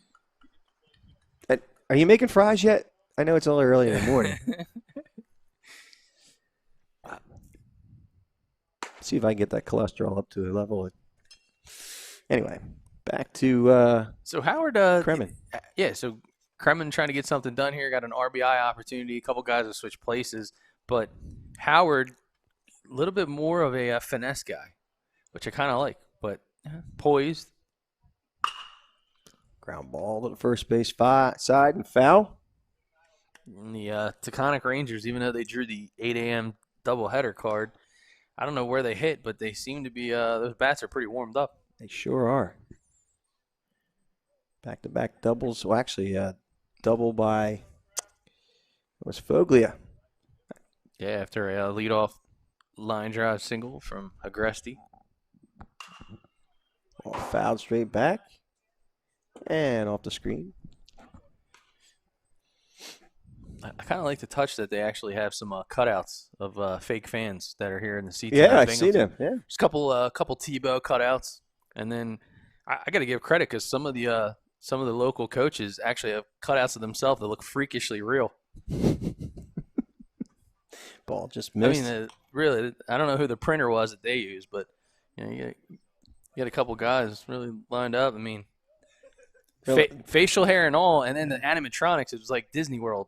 Are you making fries yet? I know it's only early in the morning. See if I can get that cholesterol up to a level. Anyway, back to so Howard. Kremen. Yeah, so Kremen trying to get something done here. Got an RBI opportunity. A couple guys have switched places, but Howard, a little bit more of a finesse guy, which I kind of like. But poised. Ground ball to the first base side and foul. And the Taconic Rangers, even though they drew the 8 a.m. doubleheader card, I don't know where they hit, but they seem to be those bats are pretty warmed up. They sure are. Back-to-back doubles. Well, actually, double by it was Foglia. Yeah, after a leadoff line drive single from Agresti. Ball fouled straight back and off the screen. I kind of like the touch that they actually have some cutouts of fake fans that are here in the seats. Yeah, I see them. Yeah, just a couple Tebow cutouts, and then I got to give credit because some of the local coaches actually have cutouts of themselves that look freakishly real. Ball just missed. I mean, really, I don't know who the printer was that they used, but you got a couple guys really lined up. I mean, facial hair and all, and then the animatronics. It was like Disney World.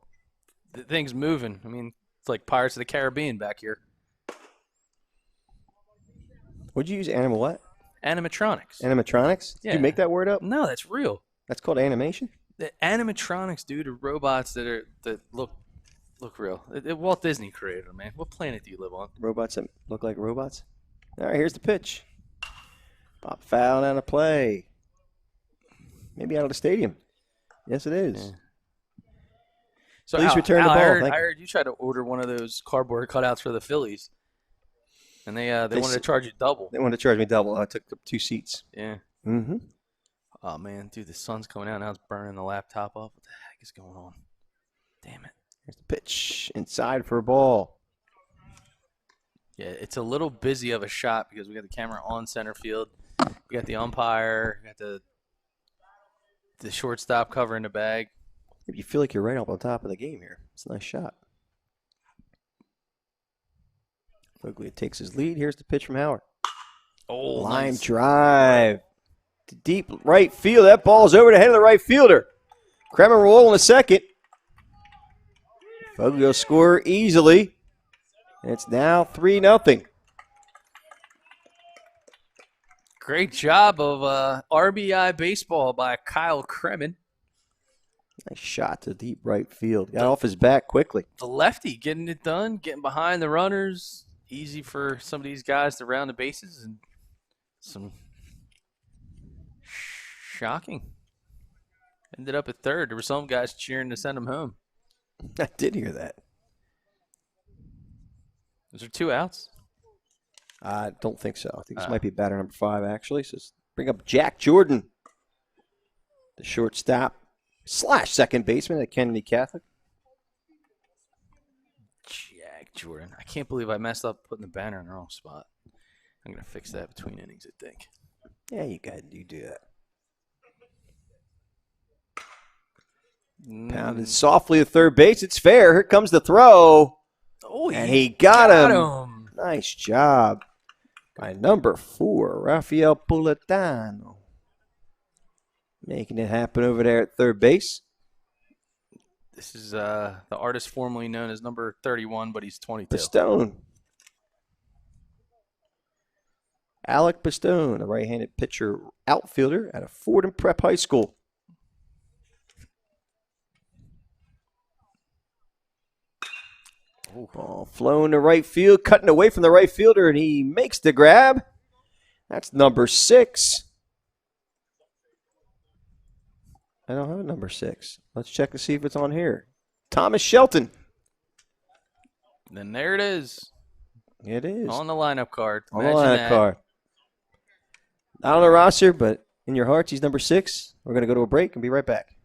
The thing's moving. I mean, it's like Pirates of the Caribbean back here. What'd you use? What? Animatronics. Animatronics? Yeah. Did you make that word up? No, that's real. That's called animation? The animatronics, dude, are robots that look real. Walt Disney created them, man. What planet do you live on? Robots that look like robots? All right, here's the pitch. Pop foul down the play. Maybe out of the stadium. Yes, it is. Yeah. So Please return the ball. I heard you tried to order one of those cardboard cutouts for the Phillies, and they wanted to charge you double. They wanted to charge me double. I took up 2 seats. Yeah. Mm-hmm. Oh man, dude, the sun's coming out now. It's burning the laptop up. What the heck is going on? Damn it. Here's the pitch inside for a ball. Yeah, it's a little busy of a shot because we got the camera on center field. We got the umpire. We got the shortstop covering the bag. If you feel like you're right up on top of the game here, it's a nice shot. Foglia takes his lead. Here's the pitch from Howard. Oh, Line nice. drive to deep right field. That ball's over the head of the right fielder. Kremen rolling a second. Foglia will score easily. And it's now 3-0. Great job of RBI baseball by Kyle Kremen. Nice shot to deep right field. Got off his back quickly. The lefty getting it done, getting behind the runners. Easy for some of these guys to round the bases, and some shocking. Ended up at third. There were some guys cheering to send him home. I did hear that. Was there 2 outs? I don't think so. I think this might be batter number 5, actually. So let's bring up Jack Jordan, the shortstop / second baseman at Kennedy Catholic. Jack Jordan. I can't believe I messed up putting the banner in the wrong spot. I'm going to fix that between innings, I think. Yeah, you do that. Pounded softly to third base. It's fair. Here comes the throw. Oh, and he got him. Nice job by number 4, Rafael Puletano. Making it happen over there at third base. This is the artist formerly known as number 31, but he's 22. Pistone. Alec Pistone, a right-handed pitcher outfielder at a Fordham Prep High School. Ball flown to right field, cutting away from the right fielder, and he makes the grab. That's number 6. I don't have a number 6. Let's check to see if it's on here. Thomas Shelton. Then there it is. It is. On the lineup card. On the lineup card. Not on the roster, but in your hearts, he's number 6. We're going to go to a break and be right back.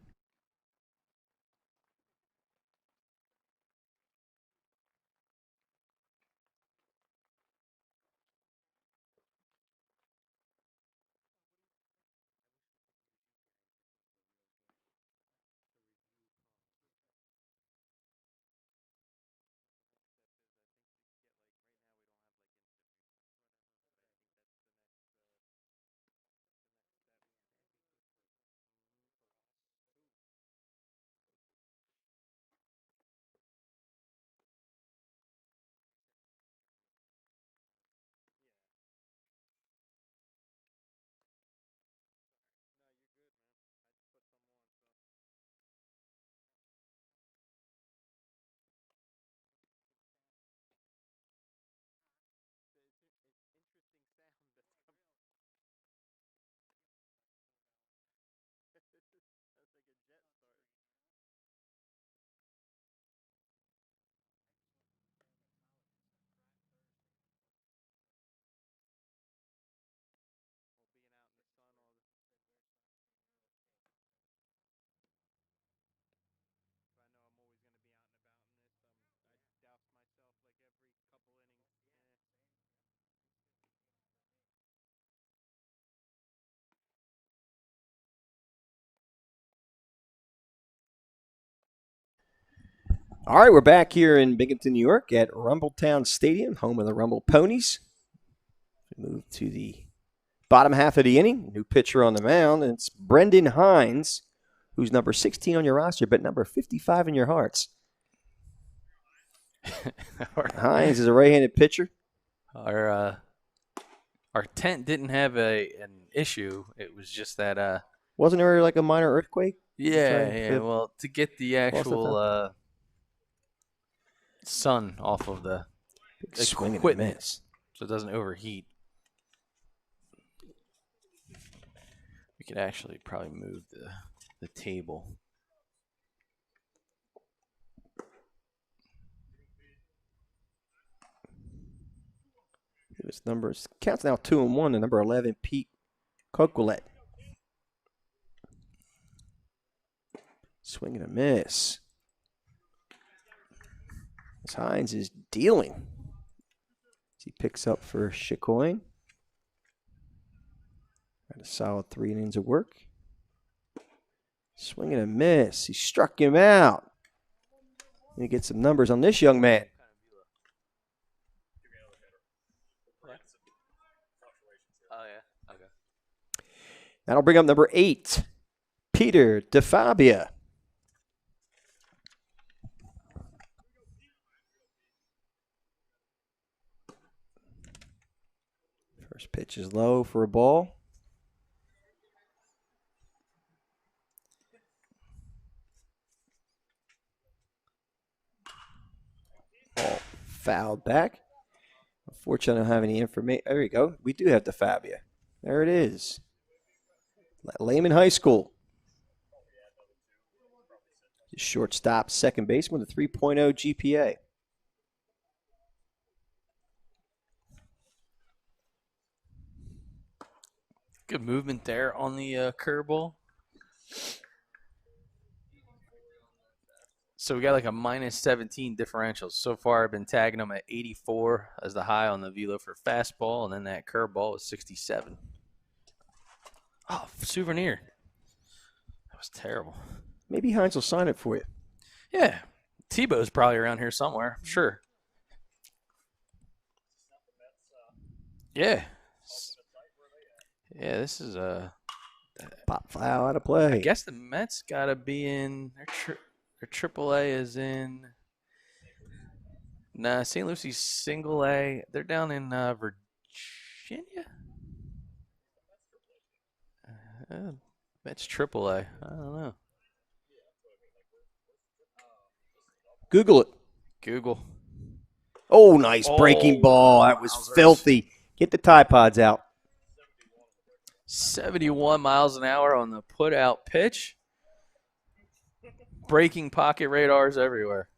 All right, we're back here in Binghamton, New York at Rumbletown Stadium, home of the Rumble Ponies. We move to the bottom half of the inning. New pitcher on the mound, and it's Brendan Hines, who's number 16 on your roster, but number 55 in your hearts. Hines is a right-handed pitcher. Our tent didn't have an issue. It was just that Wasn't there like a minor earthquake? yeah. Well, to get the actual sun off of the Swing and equipment miss. so it doesn't overheat. We could actually probably move the table. His numbers counts now 2-1 to number 11, Pete Coquelet. Swing and a miss. As Hines is dealing. As he picks up for Chicoine. Got a solid 3 innings of work. Swing and a miss. He struck him out. Let me get some numbers on this young man. Oh, yeah. Okay. That'll bring up number 8, Peter DeFabia. First pitch is low for a ball. Ball fouled back. Unfortunately, I don't have any information. There we go. We do have DeFabia. There it is. Lehman High School. Shortstop, second baseman with a 3.0 GPA. Good movement there on the curveball. So we got like a minus 17 differential. So far, I've been tagging them at 84 as the high on the velo for fastball, and then that curveball was 67. Oh, souvenir. That was terrible. Maybe Hines will sign it for you. Yeah. Tebow's probably around here somewhere. Sure. Yeah. Yeah, this is a. Pop foul out of play. I guess the Mets got to be in. Their AAA is in. Nah, St. Lucie's single A. They're down in Virginia? Mets AAA. I don't know. Google it. Google. Oh, nice breaking ball. That was filthy. Get the Tide Pods out. 71 miles an hour on the put-out pitch. Breaking pocket radars everywhere.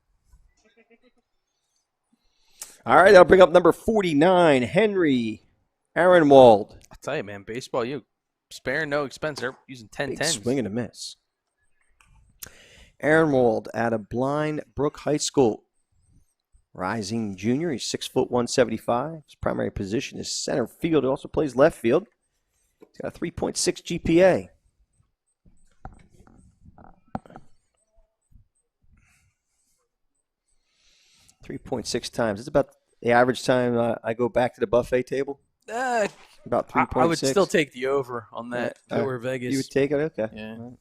All right, I'll bring up number 49, Henry Aaronwald. I'll tell you, man, baseball, you sparing no expense. They're using 10-10s. Swing and a miss. Aaronwald out of Blind Brook High School. Rising junior. He's 6', 175. His primary position is center field. He also plays left field. He's got a 3.6 GPA. .6 times. It's about the average time I go back to the buffet table. About 3.6. I would still take the over on that. If it were Vegas. You would take it? Okay. Yeah. Right.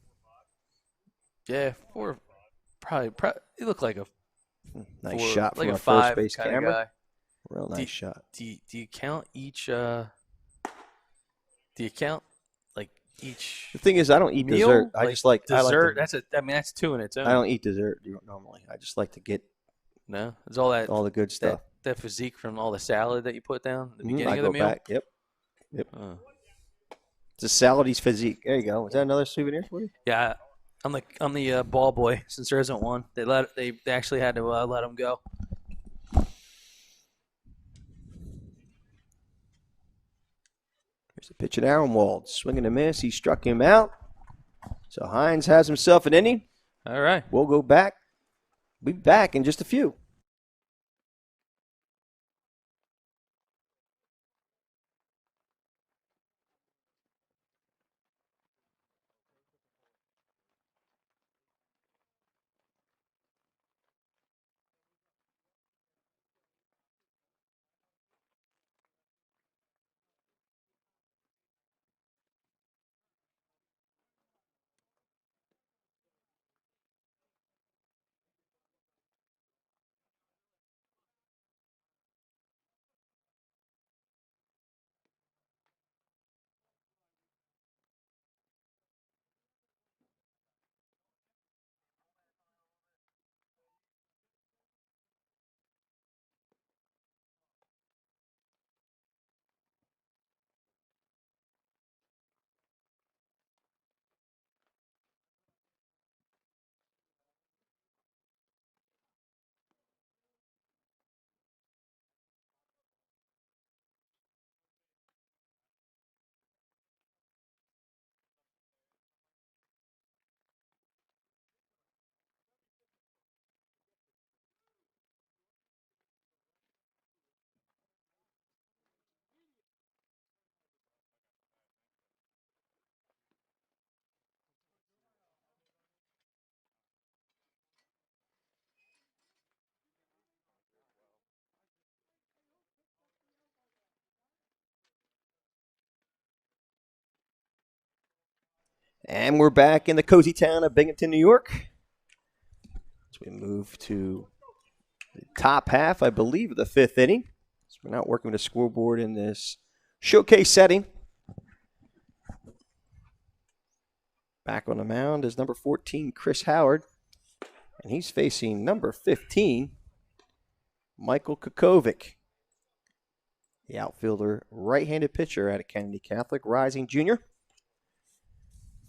Yeah, four. Probably. You look like a nice four, shot from like our a five first base kinda camera. guy. Real nice shot. Do you count each? Do you count like each? The thing is, I don't eat meal? dessert. I just like dessert. I like That's two in its own. I don't eat dessert normally. I just like to get No, it's all that. all the good stuff. That physique from all the salad that you put down at the beginning I of the go meal. back. Yep. Oh. It's a salady's physique. There you go. Is that another souvenir for you? Yeah, I'm the ball boy since there isn't one. They actually had to let him go. Here's the pitch at Aaronwald. Swing and a miss. He struck him out. So Hines has himself an inning. All right. We'll go back. Be back in just a few. And we're back in the cozy town of Binghamton, New York. As we move to the top half, I believe, of the fifth inning. So we're not working with a scoreboard in this showcase setting. Back on the mound is number 14, Chris Howard. And he's facing number 15, Michael Kukovic. The outfielder, right-handed pitcher out of Kennedy Catholic, rising junior.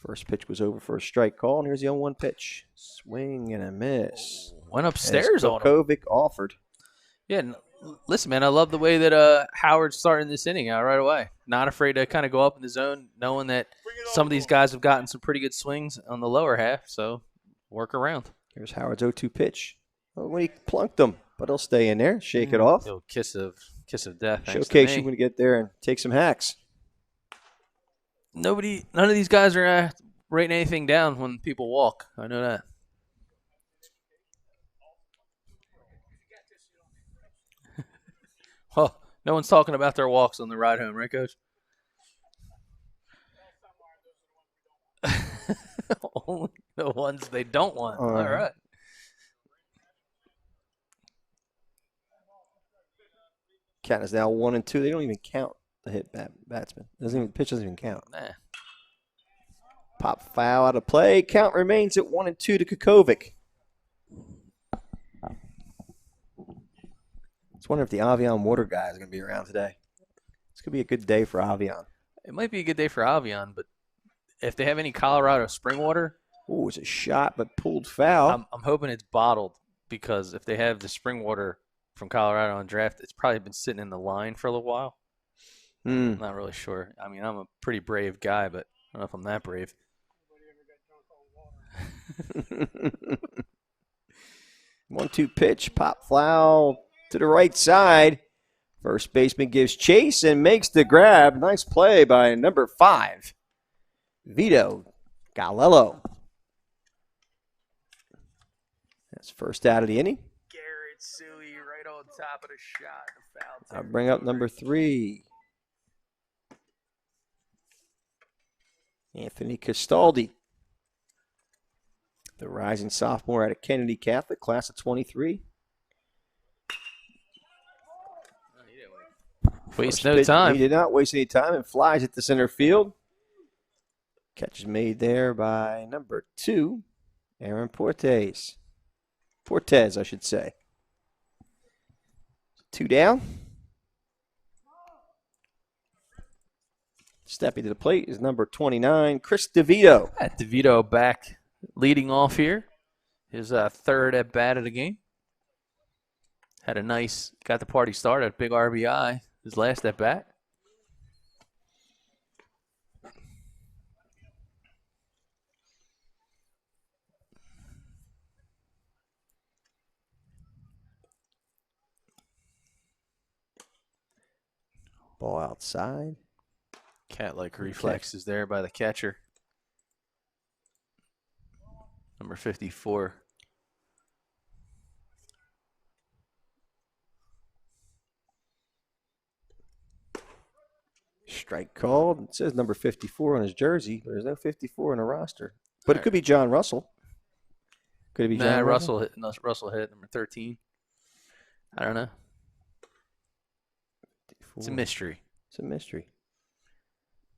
First pitch was over for a strike call, and here's the 0-1 pitch. Swing and a miss. Went upstairs on him. Kukovic offered. Yeah, listen, man, I love the way that Howard's starting this inning out right away. Not afraid to kind of go up in the zone, knowing that some of these guys have gotten some pretty good swings on the lower half, so work around. Here's Howard's 0-2 pitch. Oh, when he plunked him, but he'll stay in there, shake it off. Little kiss of death. Showcase you when you get there and take some hacks. None of these guys are writing anything down when people walk. I know that. Well, no one's talking about their walks on the ride home, right, Coach? Only the ones they don't want. All right. Count is now 1-2. They don't even count the hit batsman. Pitch doesn't even count. Nah. Pop foul out of play. Count remains at 1-2 to Kukovic. Just wonder if the Avion water guy is going to be around today. It's going to be a good day for Avion. It might be a good day for Avion, but if they have any Colorado spring water. Oh, it's a shot, but pulled foul. I'm hoping it's bottled, because if they have the spring water from Colorado on draft, it's probably been sitting in the line for a little while. I'm not really sure. I mean, I'm a pretty brave guy, but I don't know if I'm that brave. 1-2 pitch, pop foul to the right side. First baseman gives chase and makes the grab. Nice play by number 5, Vito Galello. That's first out of the inning. Garrett Suey right on top of the shot. I'll bring up number 3, Anthony Castaldi. The rising sophomore out of Kennedy Catholic, class of 23. Waste no time. He did not waste any time and flies at the center field. Catch is made there by number 2, Aaron Portes. Portez, I should say. 2 down. Stepping to the plate is number 29, Chris DeVito. DeVito back leading off here. His third at bat of the game. Got the party started, big RBI, his last at bat. Ball outside. Cat-like reflexes there by the catcher. Number 54. Strike called. It says number 54 on his jersey, but there's no 54 in the roster. But it could be John Russell. Could it be John Russell? Russell hit number 13. I don't know. 54. It's a mystery. It's a mystery.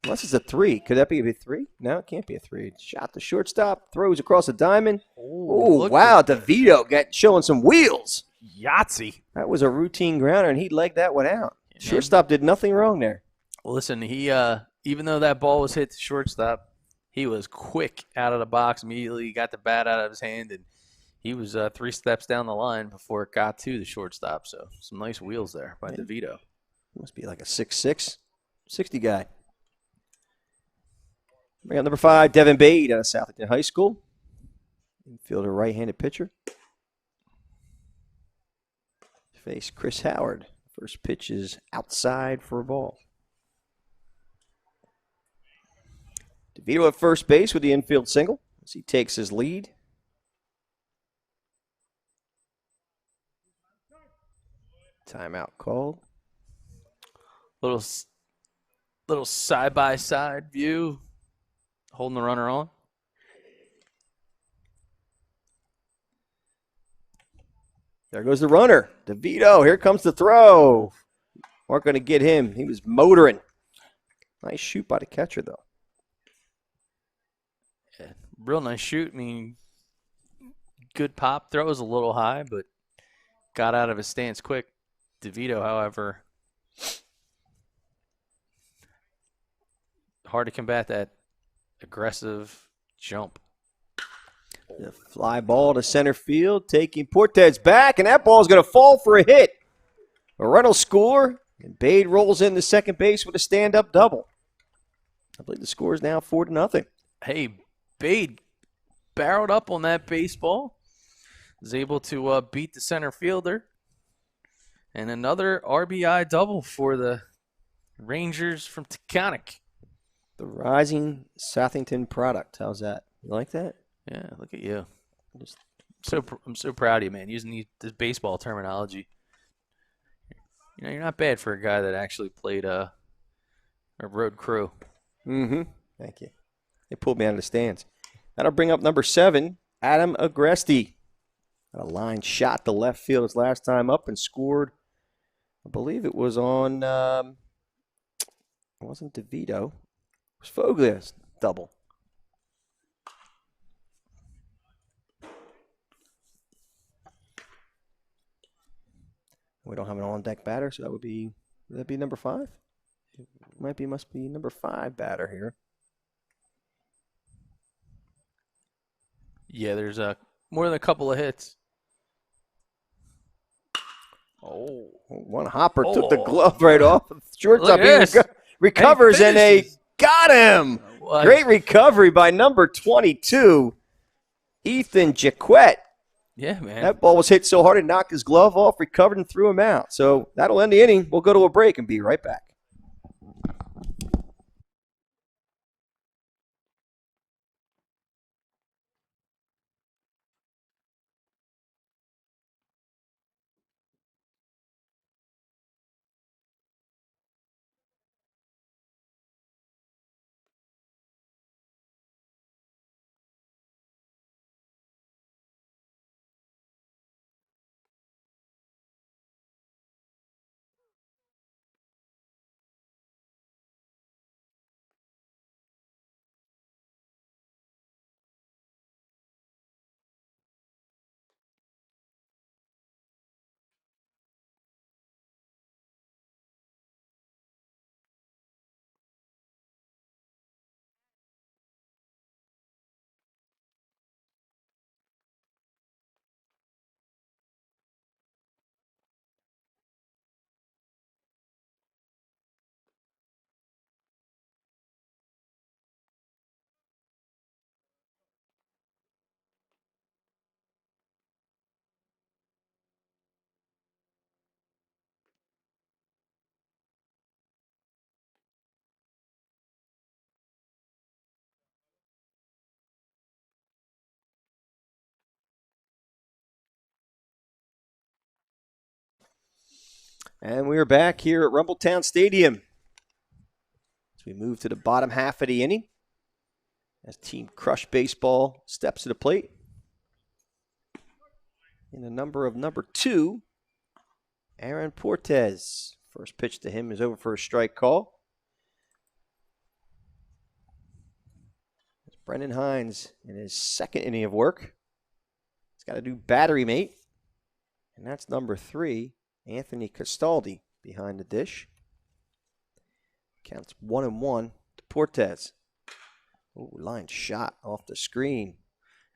Unless it's a 3. Could that be a 3? No, it can't be a 3. Shot the shortstop, throws across the diamond. Oh, wow. DeVito showing some wheels. Yahtzee. That was a routine grounder, and he legged that one out. Shortstop did nothing wrong there. Well, listen, he even though that ball was hit to shortstop, he was quick out of the box immediately. He got the bat out of his hand, and he was 3 steps down the line before it got to the shortstop. So some nice wheels there by DeVito. Must be like a 6'6", 60 guy. We got number 5, Devin Bade out of Southampton High School. Infielder, right-handed pitcher. Face Chris Howard. First pitch is outside for a ball. DeVito at first base with the infield single as he takes his lead. Timeout called. Little side-by-side view, holding the runner on. There goes the runner. DeVito, here comes the throw. Weren't going to get him. He was motoring. Nice shoot by the catcher, though. Yeah, real nice shoot. I mean, good pop. Throw was a little high, but got out of his stance quick. DeVito, however, hard to combat that aggressive jump. The fly ball to center field, taking Portes back, and that ball is going to fall for a hit. A run will score, and Bade rolls into second base with a stand-up double. I believe the score is now 4-0. Hey, Bade barreled up on that baseball. Was able to beat the center fielder. And another RBI double for the Rangers from Taconic. The rising Southington product. How's that? You like that? Yeah, look at you. I'm so proud of you, man, using this baseball terminology. You know, you're not bad for a guy that actually played a road crew. Mm-hmm. Thank you. They pulled me out of the stands. That'll bring up number 7, Adam Agresti. Got a line shot to left field his last time up and scored. I believe it was on, it wasn't DeVito. It was Foglia's double. We don't have an on-deck batter, so would that be number 5? It must be number 5 batter here. Yeah, there's more than a couple of hits. Oh, one hopper took the glove right off. Shortstop recovers, and and they got him. Great recovery by number 22, Ethan Jaquette. Yeah, man. That ball was hit so hard it knocked his glove off, recovered, and threw him out. So that'll end the inning. We'll go to a break and be right back. And we are back here at Rumbletown Stadium as we move to the bottom half of the inning. As Team Crush Baseball steps to the plate. In the number 2, Aaron Portes. First pitch to him is over for a strike call. It's Brendan Hines in his second inning of work. He's got to do battery mate. And that's number 3. Anthony Castaldi behind the dish. Counts 1-1 to Portes. Ooh, line shot off the screen.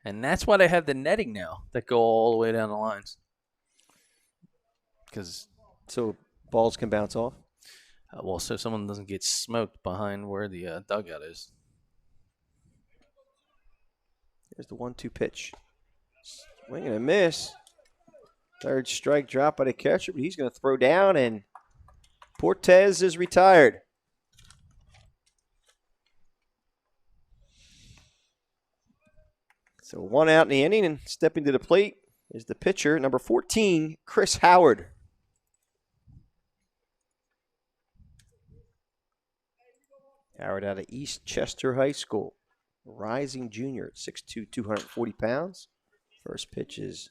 And that's why they have the netting now that go all the way down the lines. So balls can bounce off? So someone doesn't get smoked behind where the dugout is. Here's the 1-2 pitch. Swing and a miss. Third strike drop by the catcher, but he's going to throw down, and Portes is retired. So 1 out in the inning, and stepping to the plate is the pitcher, number 14, Chris Howard. Howard out of East Chester High School. Rising junior at 6'2", 240 pounds. First pitch is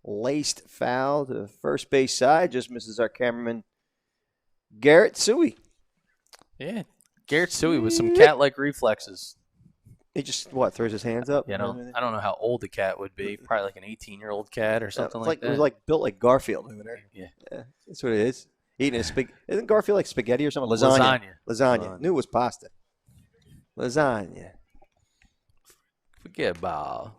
laced foul to the first base side. Just misses our cameraman, Garrett Suey. Yeah, Garrett Suey with some cat-like reflexes. He just, throws his hands up? Yeah, I don't know how old the cat would be. Probably like an 18-year-old cat or something like that. It was like built like Garfield over there. Yeah. That's what it is. Eating a spaghetti. Isn't Garfield like spaghetti or something? Lasagna. Knew it was pasta. Lasagna. Forget about.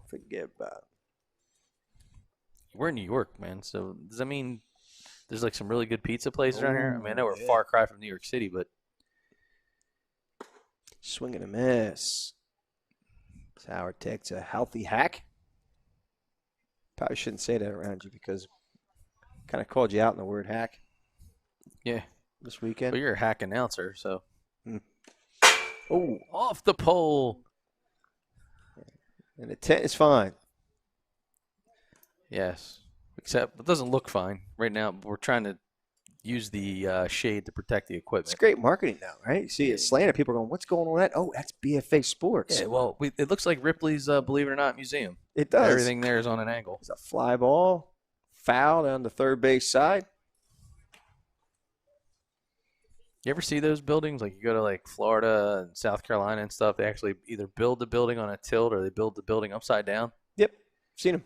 We're in New York, man. So does that mean there's like some really good pizza places around here? I mean, I know we're a far cry from New York City, but swing and a miss. Howard takes a healthy hack. Probably shouldn't say that around you because kind of called you out in the word hack. Yeah. This weekend. Well, you're a hack announcer, so. Oh, off the pole. And the 10 is fine. Yes. Except it doesn't look fine. Right now, we're trying to use the shade to protect the equipment. It's great marketing now, right? You see it slanted. People are going, what's going on with that? Oh, that's BFA Sports. Yeah, well, it looks like Ripley's Believe It or Not Museum. It does. Everything there is on an angle. It's a fly ball. Foul down the third base side. You ever see those buildings? Like you go to like Florida and South Carolina and stuff. They actually either build the building on a tilt or they build the building upside down. Yep, seen them.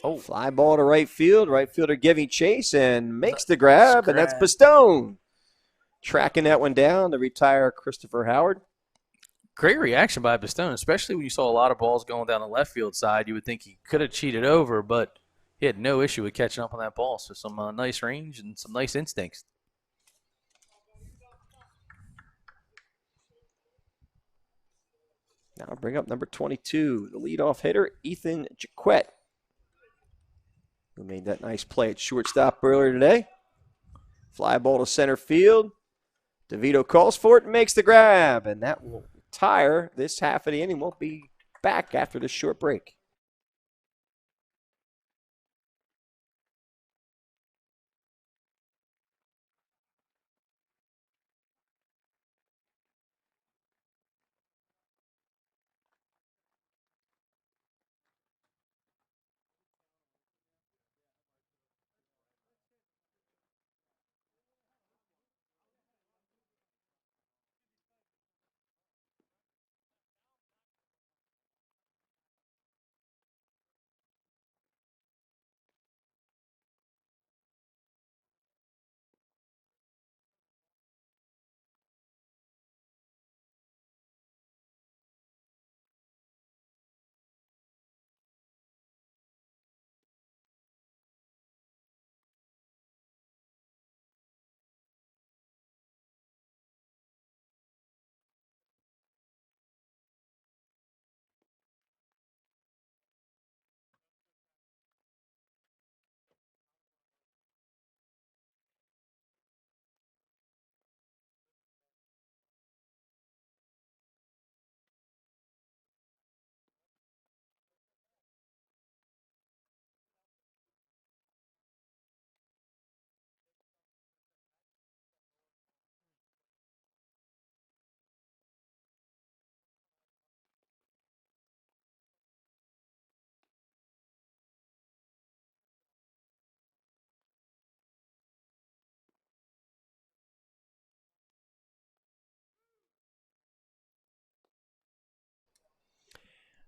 Oh, fly ball to right field. Right fielder giving chase and makes the grab, and that's Pistone. Tracking that one down to retire Christopher Howard. Great reaction by Pistone, especially when you saw a lot of balls going down the left field side. You would think he could have cheated over, but he had no issue with catching up on that ball. So some nice range and some nice instincts. Now I'll bring up number 22, the leadoff hitter, Ethan Jaquette, who made that nice play at shortstop earlier today. Fly ball to center field. DeVito calls for it and makes the grab, and that will retire this half of the inning. We'll be back after this short break.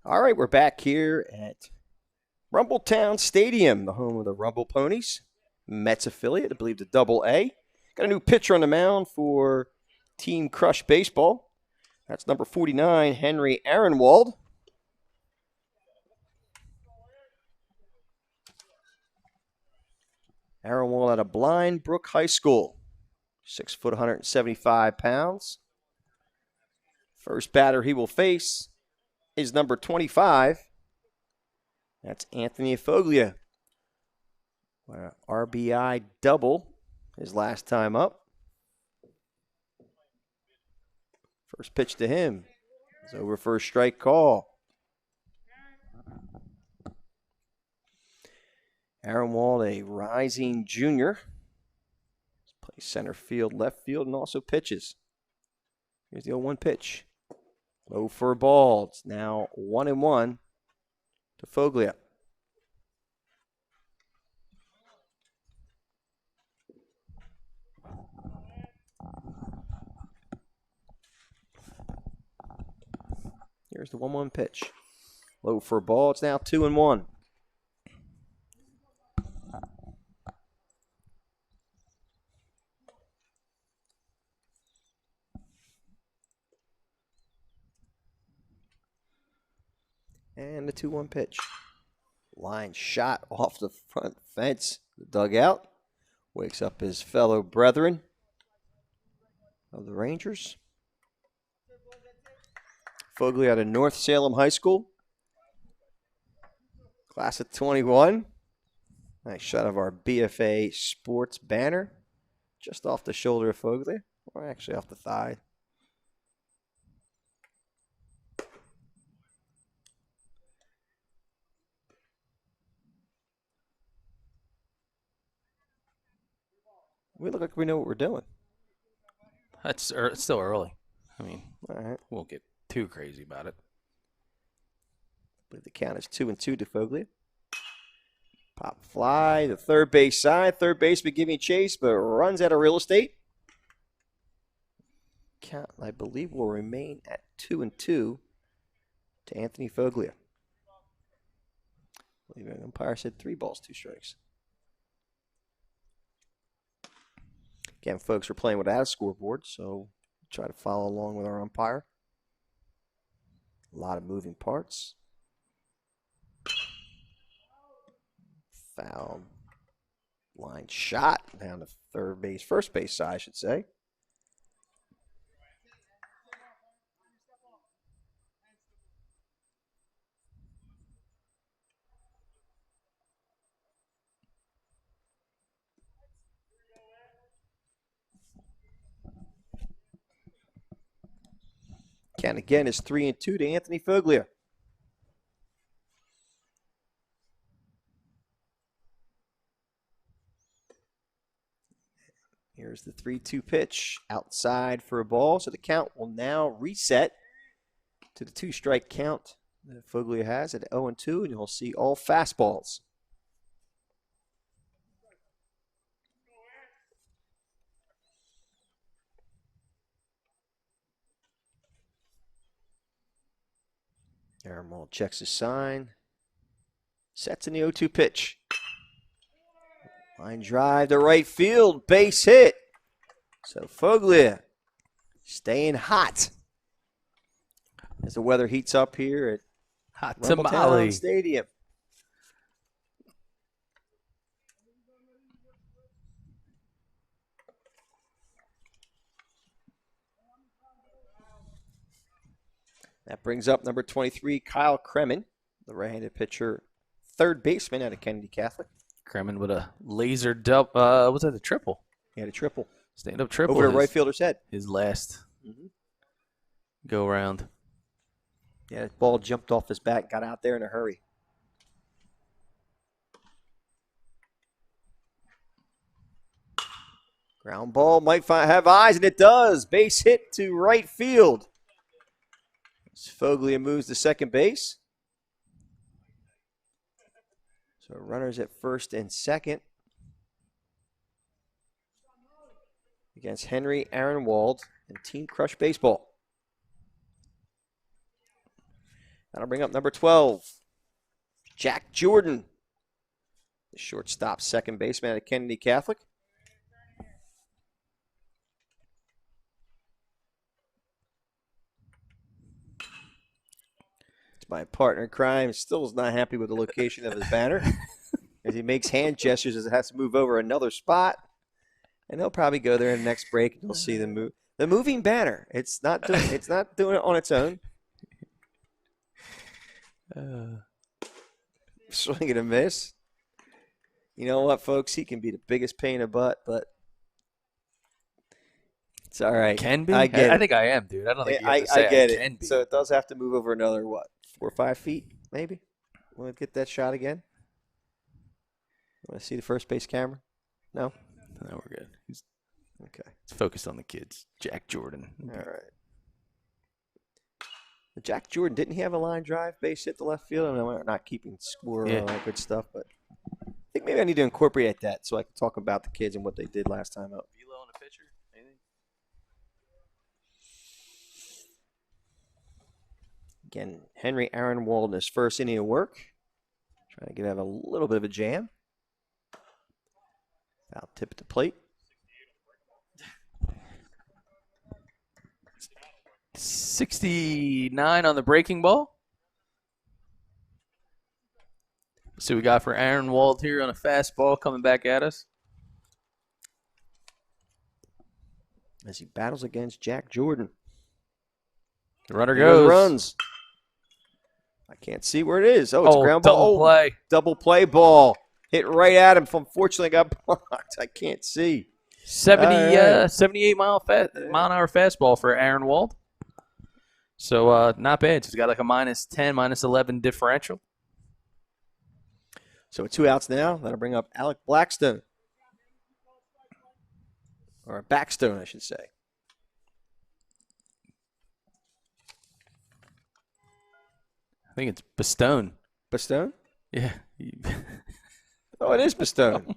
All right, we're back here at Rumbletown Stadium, the home of the Rumble Ponies, Mets affiliate, I believe the Double-A. Got a new pitcher on the mound for Team Crush Baseball. That's number 49, Henry Aaronwald. Aaronwald out of Blind Brook High School, 6 foot, 175 pounds. First batter he will face is number 25. That's Anthony Foglia. RBI double his last time up. First pitch to him is over for a strike call. Aaronwald, a rising junior. Plays center field, left field, and also pitches. Here's the 0-1 pitch. Low for a ball. It's now 1-1 to Foglia. Here's the 1-1 pitch. Low for a ball. It's now 2-1. And the 2-1 pitch. Line shot off the front fence. The dugout wakes up his fellow brethren of the Rangers. Foglia out of North Salem High School. Class of 21. Nice shot of our BFA Sports banner. Just off the shoulder of Foglia. Or actually off the thigh. We look like we know what we're doing. It's still early. I mean, All right. won't get too crazy about it. I believe the count is 2-2 to Foglia. Pop fly, the third base side. Third baseman giving chase, but runs out of real estate. Count, I believe, will remain at 2-2 to Anthony Foglia. I believe an umpire said 3 balls, 2 strikes. Again, folks, we're playing without a scoreboard, so try to follow along with our umpire. A lot of moving parts. Foul line shot down to third base, first base side, I should say. Count again is 3-2 to Anthony Foglia. Here's the 3-2 pitch outside for a ball. So the count will now reset to the 2-strike count that Foglia has at 0-2, and you'll see all fastballs. Aaron Mall checks his sign. Sets in the 0-2 pitch. Line drive to right field. Base hit. So Foglia staying hot as the weather heats up here at Hot Rumbletown tamale. Stadium. That brings up number 23, Kyle Kremen, the right-handed pitcher, third baseman out of Kennedy Catholic. Kremen with a laser double. Was that a triple? He had a triple. Stand-up triple. Over the right fielder's head. His last go round. Yeah, the ball jumped off his bat, got out there in a hurry. Ground ball might have eyes, and it does. Base hit to right field. As Foglia moves to second base. So runners at first and second against Henry Aaronwald and Team Crush Baseball. That'll bring up number 12, Jack Jordan, the shortstop second baseman at Kennedy Catholic. My partner in crime still is not happy with the location of his banner as he makes hand gestures as it has to move over another spot. And he'll probably go there in the next break and you'll see the moving banner. It's not doing it on its own. Swing and a miss. You know what, folks? He can be the biggest pain in the butt, but it's all right. Can be? I get it. I think I am, dude. I don't think you have to say I get can it. be. So it does have to move over another, 4 or 5 feet, maybe? Want to get that shot again? Want to see the first base camera? No? No, we're good. Okay. It's focused on the kids. Jack Jordan. All right. Jack Jordan, didn't he have a line drive base hit to left field? I mean, we're not keeping score and all that good stuff, but I think maybe I need to incorporate that so I can talk about the kids and what they did last time out. Velo on a pitcher? Anything? Again, Henry Aaronwald in his first inning of work. Trying to have a little bit of a jam. Foul tip at the plate. 69 on the breaking ball. See what we got for Aaron Wald here on a fastball coming back at us. As he battles against Jack Jordan. The runner There goes. Runs. I can't see where it is. Oh, it's a ground double ball. play. Double play ball. Hit right at him. Unfortunately, got blocked. I can't see. 78 mile an hour fastball for Aaron Wald. So not bad. He's got like a -10, -11 differential. So 2 outs now. That'll bring up Alec Blackstone. Or Backstone, I should say. I think it's Bastone. Bastone? Yeah. Oh, it is Bastone.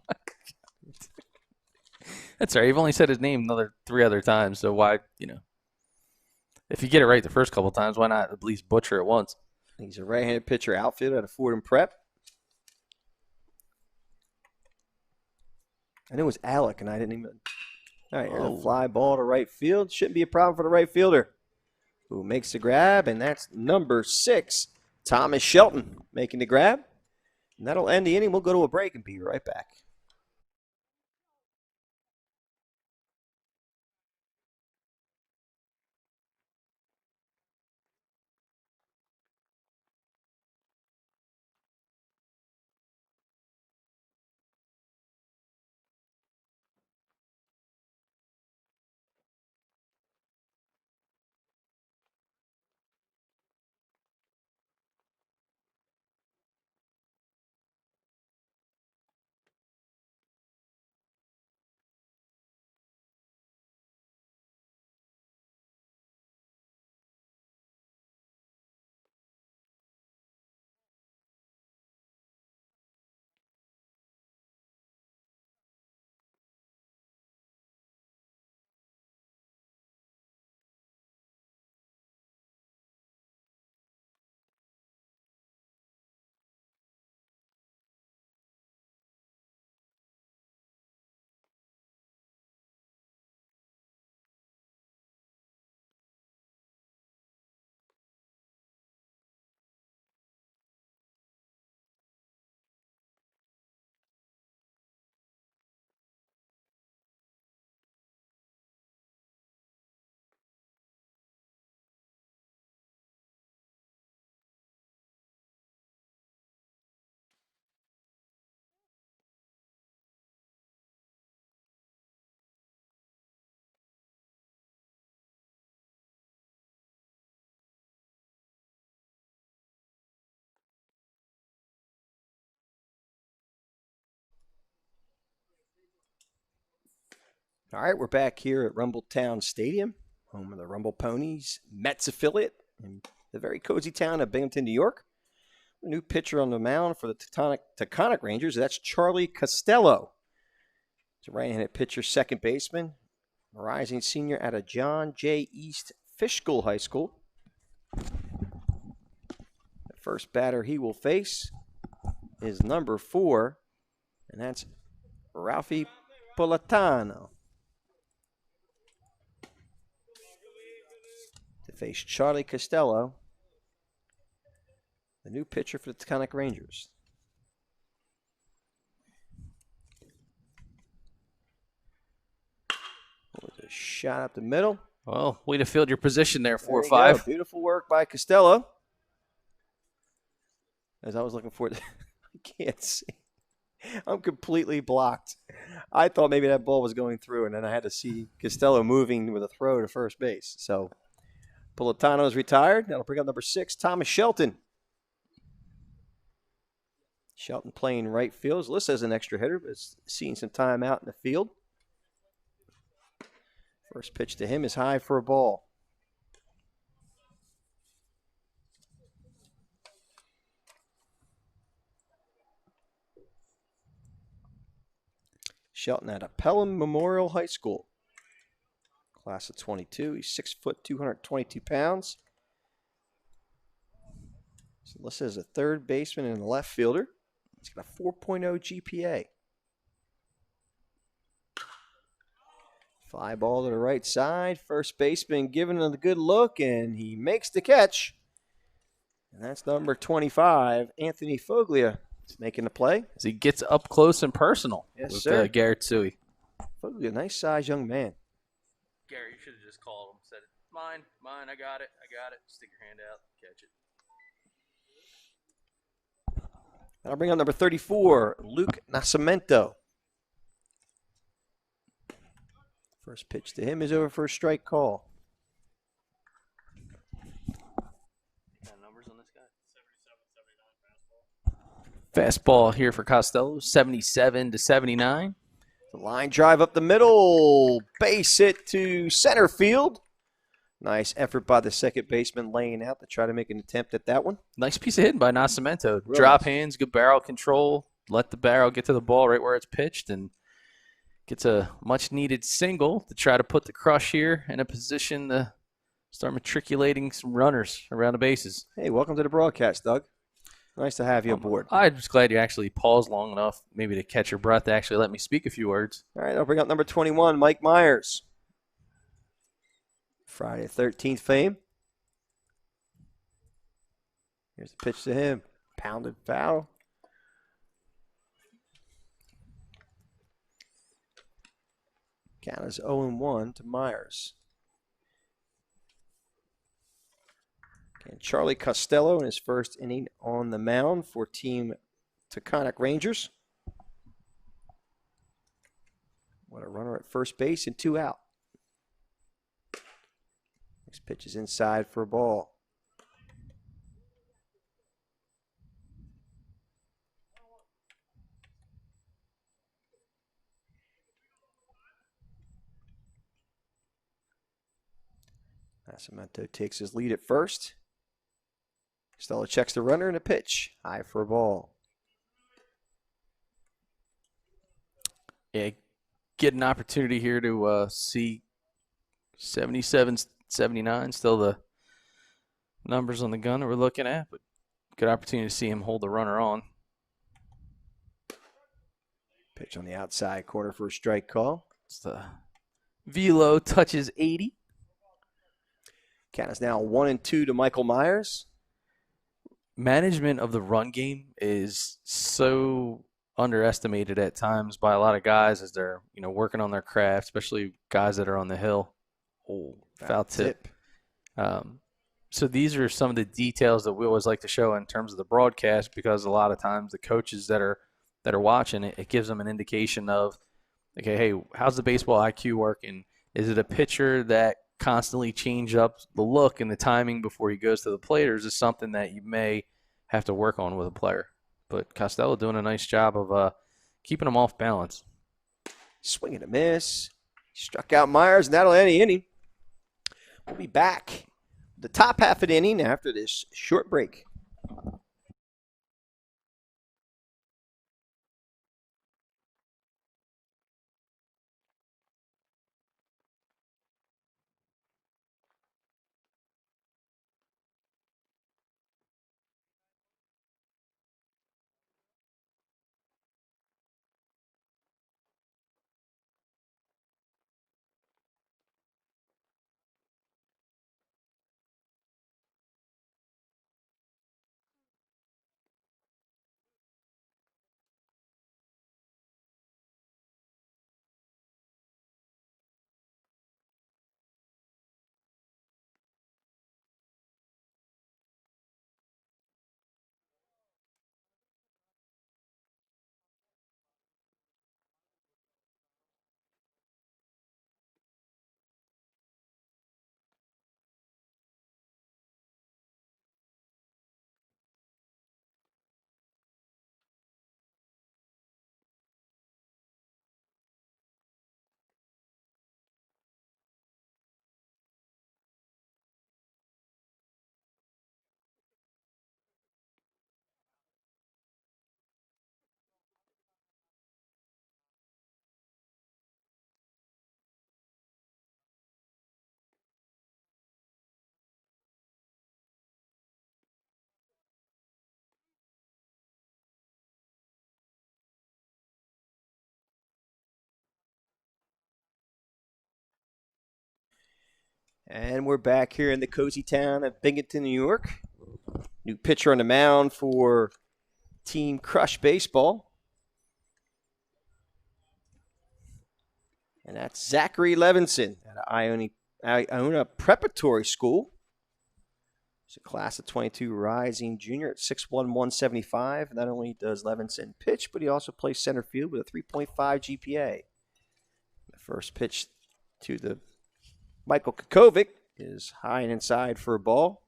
That's all right. You've only said his name 3 other times, so why, if you get it right the first couple times, why not at least butcher it once? He's a right-handed pitcher outfielder at a Fordham Prep. I knew it was Alec, and I didn't even. All right, here's a fly ball to right field. Shouldn't be a problem for the right fielder, who makes the grab, and that's number 6, Thomas Shelton, making the grab. And that'll end the inning. We'll go to a break and be right back. All right, we're back here at Rumbletown Stadium, home of the Rumble Ponies, Mets affiliate, in the very cozy town of Binghamton, New York. A new pitcher on the mound for the Taconic Rangers, that's Charlie Costello. He's a right-handed pitcher, second baseman, a rising senior out of John J. East Fishkill High School. The first batter he will face is number 4, and that's Ralphie Politano. To face Charlie Costello, the new pitcher for the Taconic Rangers. A shot up the middle. Well, way to field your position there, 4-5. 4-5. Beautiful work by Costello. As I was looking for it, I can't see. I'm completely blocked. I thought maybe that ball was going through, and then I had to see Costello moving with a throw to first base. So Politano is retired. That'll bring up number 6, Thomas Shelton. Shelton playing right field. Is listed as an extra hitter, but is seeing some time out in the field. First pitch to him is high for a ball. Shelton at Pelham Memorial High School. Class of 22. He's 6 foot, 222 pounds. So listed as a third baseman and a left fielder. He's got a 4.0 GPA. Fly ball to the right side. First baseman giving it a good look, and he makes the catch. And that's number 25, Anthony Foglia, making the play. As he gets up close and personal Yes, with sir. Garrett Suey. Foglia, nice size young man. Gary, you should have just called him. Said, mine, I got it. Stick your hand out, catch it. I'll bring up number 34, Luke Nascimento. First pitch to him is over for a strike call. Got numbers on this guy? 77, 79 fastball. Fastball here for Costello, 77 to 79. The line drive up the middle. Base hit to center field. Nice effort by the second baseman laying out to try to make an attempt at that one. Nice piece of hitting by Nascimento. Really Drop nice. hands, good barrel control. Let the barrel get to the ball right where it's pitched and gets a much-needed single to try to put the crush here in a position to start matriculating some runners around the bases. Hey, welcome to the broadcast, Doug. Nice to have you aboard. I'm just glad you actually paused long enough maybe to catch your breath to actually let me speak a few words. All right, I'll bring up number 21, Mike Myers. Friday the 13th fame. Here's the pitch to him. Pounded foul. Count is 0-1 to Myers. And Charlie Costello in his first inning on the mound for Team Taconic Rangers. What a runner at first base and 2 out. Next pitch is inside for a ball. Nascimento takes his lead at first. Costello checks the runner and a pitch. High for a ball. Yeah, get an opportunity here to see 77, 79, still the numbers on the gun that we're looking at, but good opportunity to see him hold the runner on. Pitch on the outside corner for a strike call. It's the velo touches 80. Count is now 1-2 to Michael Myers. Management of the run game is so underestimated at times by a lot of guys as they're working on their craft, especially guys that are on the hill. Oh, foul tip. So these are some of the details that we always like to show in terms of the broadcast, because a lot of times the coaches that are watching it gives them an indication of, okay, hey, how's the baseball IQ working? Is it a pitcher that constantly change up the look and the timing before he goes to the plate, or is this something that you may have to work on with a player? But Costello doing a nice job of keeping him off balance. Swing and a miss. Struck out Myers, and that'll end the inning. We'll be back the top half of the inning after this short break. And we're back here in the cozy town of Binghamton, New York. New pitcher on the mound for Team Crush Baseball. And that's Zachary Levinson at Iona Preparatory School. He's a class of 22 rising junior at 6'1", 175. Not only does Levinson pitch, but he also plays center field with a 3.5 GPA. The first pitch to the Michael Kokovic is high and inside for a ball.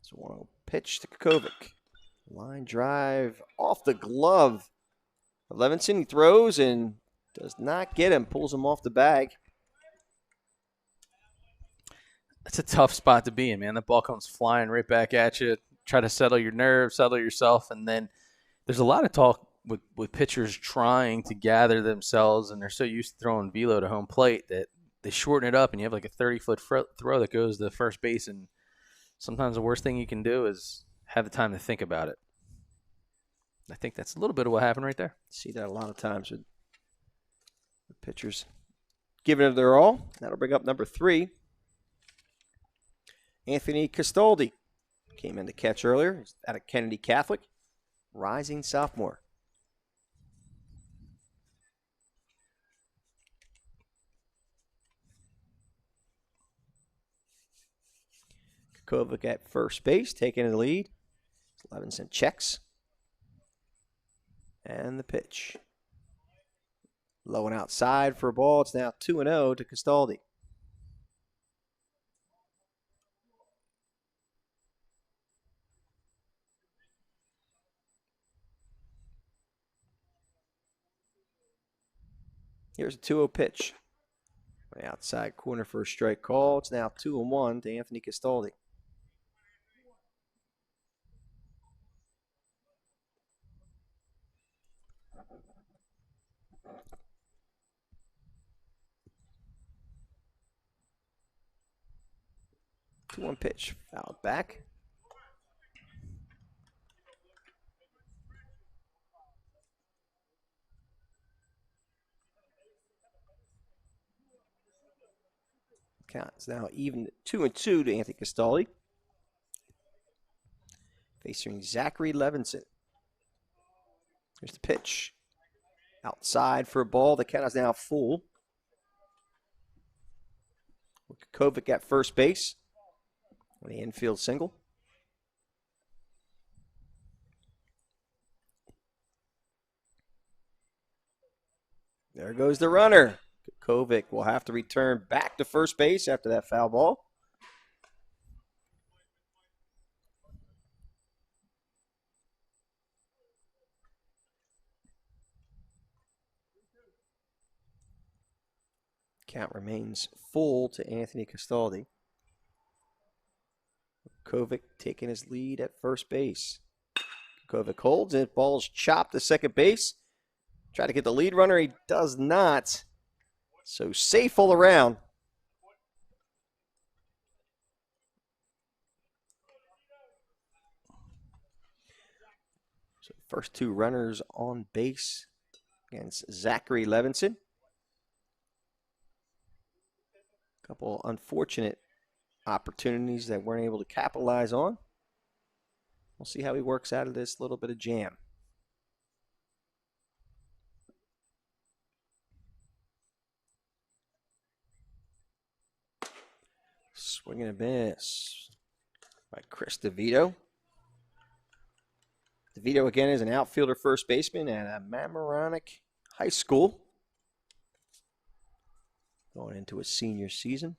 So 1-0 pitch to Kokovic. Line drive off the glove of Levinson. He throws and does not get him. Pulls him off the bag. That's a tough spot to be in, man. The ball comes flying right back at you. Try to settle your nerves, settle yourself, and then there's a lot of talk with pitchers trying to gather themselves, and they're so used to throwing velo to home plate that they shorten it up, and you have like a 30-foot throw that goes to first base, and sometimes the worst thing you can do is have the time to think about it. I think that's a little bit of what happened right there. See that a lot of times with pitchers giving it their all. That'll bring up number 3. Anthony Castaldi came in to catch earlier. He's out of Kennedy Catholic, rising sophomore. Kokovic at first base, taking the lead. Levinson checks. And the pitch. Low and outside for a ball. It's now 2-0 to Castaldi. Here's a 2-0 pitch. On the outside corner for a strike call. It's now 2-1 to Anthony Castaldi. Two-one pitch. Fouled back. Count is now even 2-2 to Anthony Castaldi. Facing Zachary Levinson. Here's the pitch. Outside for a ball. The count is now full. Kokovic at first base on the infield single. There goes the runner. Kokovic will have to return back to first base after that foul ball. Count remains full to Anthony Castaldi. Kokovic taking his lead at first base. Kokovic holds it. Ball is chopped to second base. Try to get the lead runner. He does not. So safe all around. So first two runners on base against Zachary Levinson. Couple unfortunate opportunities that weren't able to capitalize on. We'll see how he works out of this little bit of jam. Swing and a miss by Chris DeVito. DeVito again is an outfielder first baseman at a Mamaroneck High School. Going into his senior season.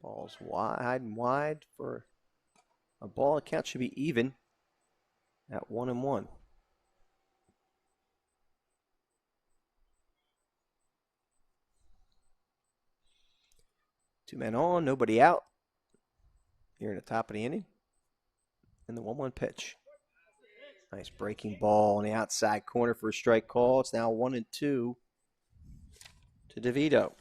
Ball's wide and wide for a ball. The count should be even at 1-1. Two men on, nobody out. Here in the top of the inning. And the 1-1 pitch. Nice breaking ball on the outside corner for a strike call. It's now 1-2 to DeVito.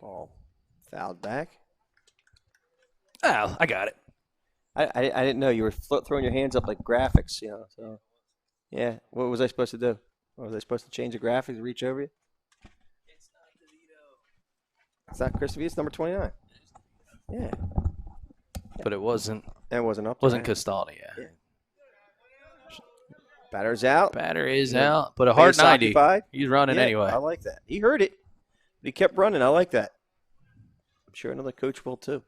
Ball fouled back. Oh, I got it. I didn't know you were throwing your hands up like graphics, So, yeah, what was I supposed to do? Or was I supposed to change the graphics, reach over you? It's not Chris DeVito. It's number 29. Yeah. But it wasn't That wasn't up there. wasn't Castaldi. Yeah. Batter's out. Batter is Yeah. out, but a hard Base 90. occupied. He's running Yeah, anyway. I like that. He heard it, but he kept running. I like that. I'm sure another coach will too.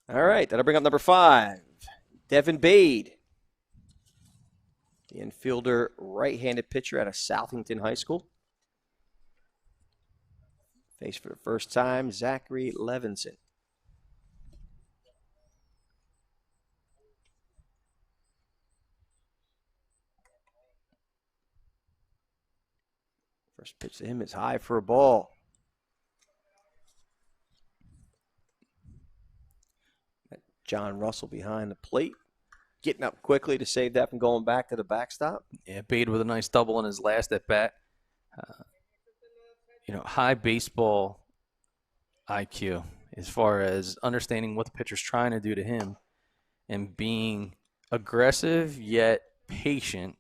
All right, that'll bring up number 5, Devin Bade. The infielder, right-handed pitcher out of Southington High School. Faced for the first time, Zachary Levinson. First pitch to him is high for a ball. John Russell behind the plate, getting up quickly to save that from going back to the backstop. Yeah, Bade with a nice double in his last at bat. High baseball IQ as far as understanding what the pitcher's trying to do to him and being aggressive yet patient.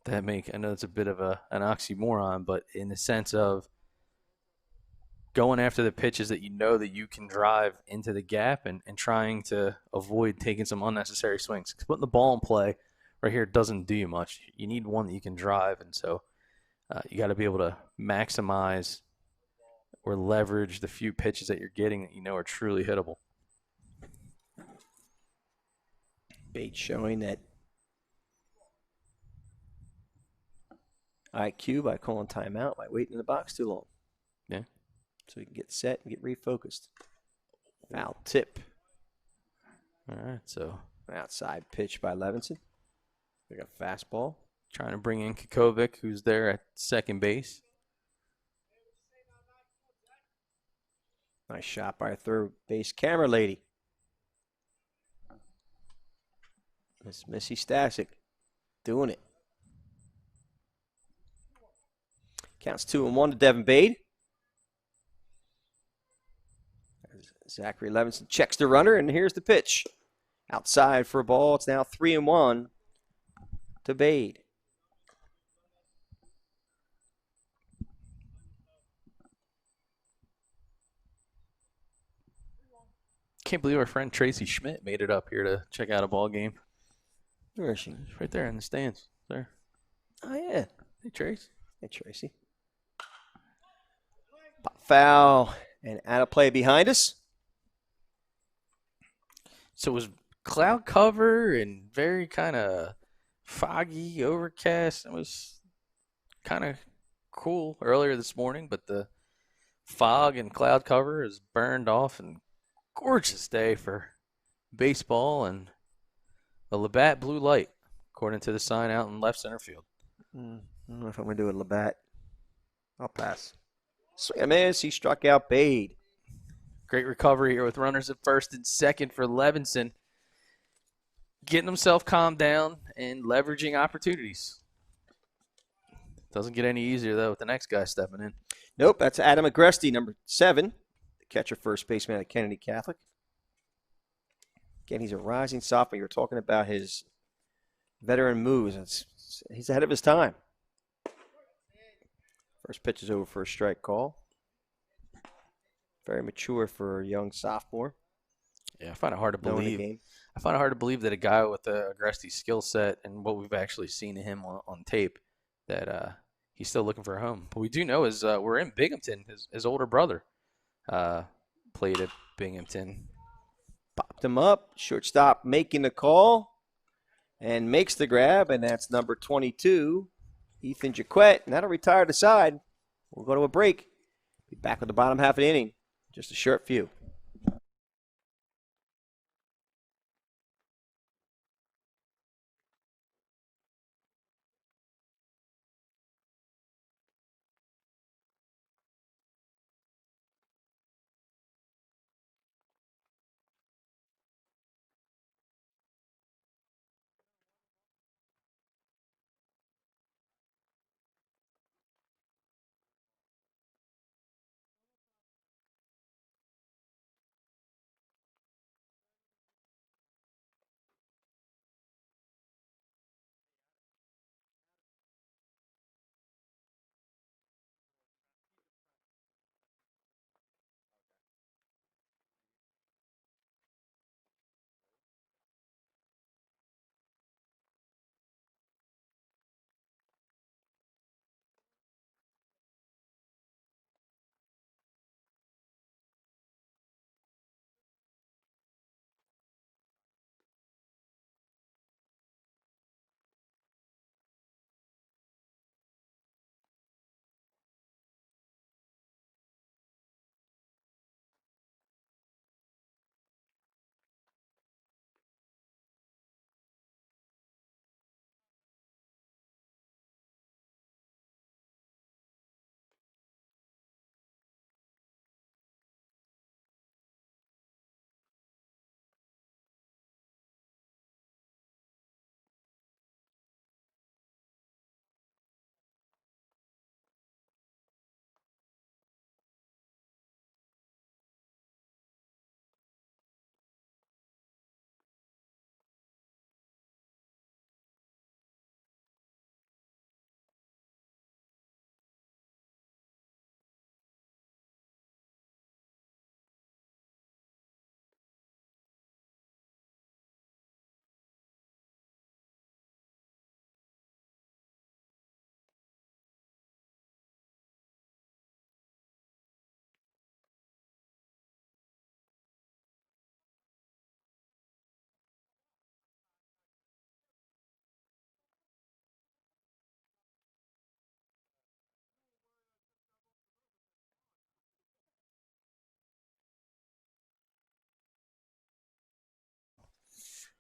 I know it's a bit of an oxymoron, but in the sense of going after the pitches that you know that you can drive into the gap and trying to avoid taking some unnecessary swings. Because putting the ball in play right here doesn't do you much. You need one that you can drive, and so you got to be able to maximize or leverage the few pitches that you're getting that you know are truly hittable. Bates showing that IQ by calling timeout, by waiting in the box too long. Yeah. So he can get set and get refocused. Foul tip. All right, so Outside pitch by Levinson. We got a fastball. trying to bring in Kukovic, who's there at second base. Nice shot by a third base camera lady. Miss Missy Stasic doing it. Counts 2-1 to Devin Bade. Zachary Levinson checks the runner, and here's the pitch. Outside for a ball. It's now 3-1 to Bade. Can't believe our friend Tracy Schmidt made it up here to check out a ball game. Where is she? She's right there in the stands. There. Oh, yeah. Hey, Trace. Hey, Tracy. Pop foul and out of play behind us. So it was cloud cover and very kind of foggy, overcast. It was kind of cool earlier this morning, but the fog and cloud cover is burned off, and gorgeous day for baseball and a Labatt blue light, according to the sign out in left center field. I don't know if I'm going to do a Labatt. I'll pass. Swing and miss. He struck out Bade. Great recovery here with runners at first and second for Levinson. Getting himself calmed down and leveraging opportunities. Doesn't get any easier, though, with the next guy stepping in. Nope, that's Adam Agresti, number 7, the catcher first baseman at Kennedy Catholic. Again, he's a rising sophomore. You were talking about his veteran moves. He's ahead of his time. First pitch is over for a strike call. Very mature for a young sophomore. Yeah, I find it hard to Knowing the believe. game. I find it hard to believe that a guy with a Agresti skill set and what we've actually seen of him on tape, that he's still looking for a home. But we do know is we're in Binghamton. His older brother played at Binghamton. Popped him up. Shortstop making the call and makes the grab, and that's number 22, Ethan Jaquette. And that'll retire the side. We'll go to a break. Be back with the bottom half of the inning. Just a short few.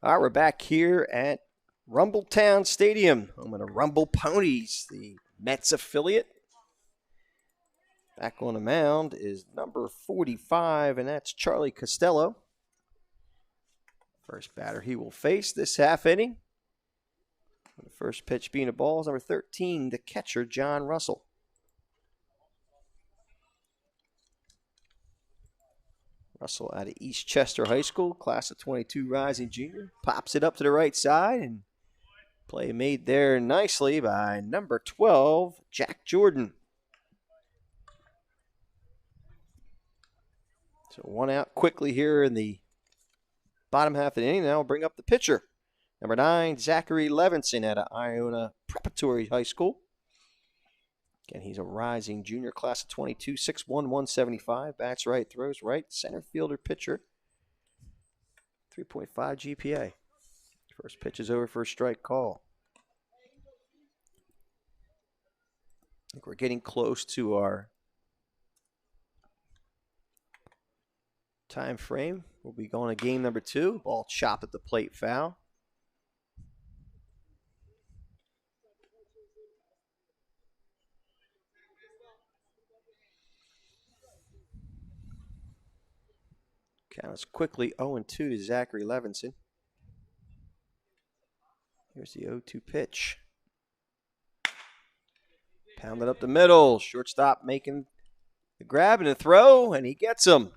All right, we're back here at Rumbletown Stadium, home of the Rumble Ponies, the Mets affiliate. Back on the mound is number 45, and that's Charlie Costello. First batter he will face this half inning. The first pitch being a ball is number 13, the catcher, John Russell. Russell out of East Chester High School, class of 22 rising junior. Pops it up to the right side, and play made there nicely by number 12, Jack Jordan. So one out quickly here in the bottom half of the inning. Now we'll bring up the pitcher. Number 9, Zachary Levinson out of Iona Preparatory High School. Again, he's a rising junior, class of 22, 6'1", 175. Bats right, throws right, center fielder pitcher. 3.5 GPA. First pitch is over for a strike call. I think we're getting close to our time frame. We'll be going to game number 2. Ball chopped at the plate, foul. Count is quickly 0-2 to Zachary Levinson. Here's the 0-2 pitch. Pounded up the middle. Shortstop making the grab and the throw, and he gets him.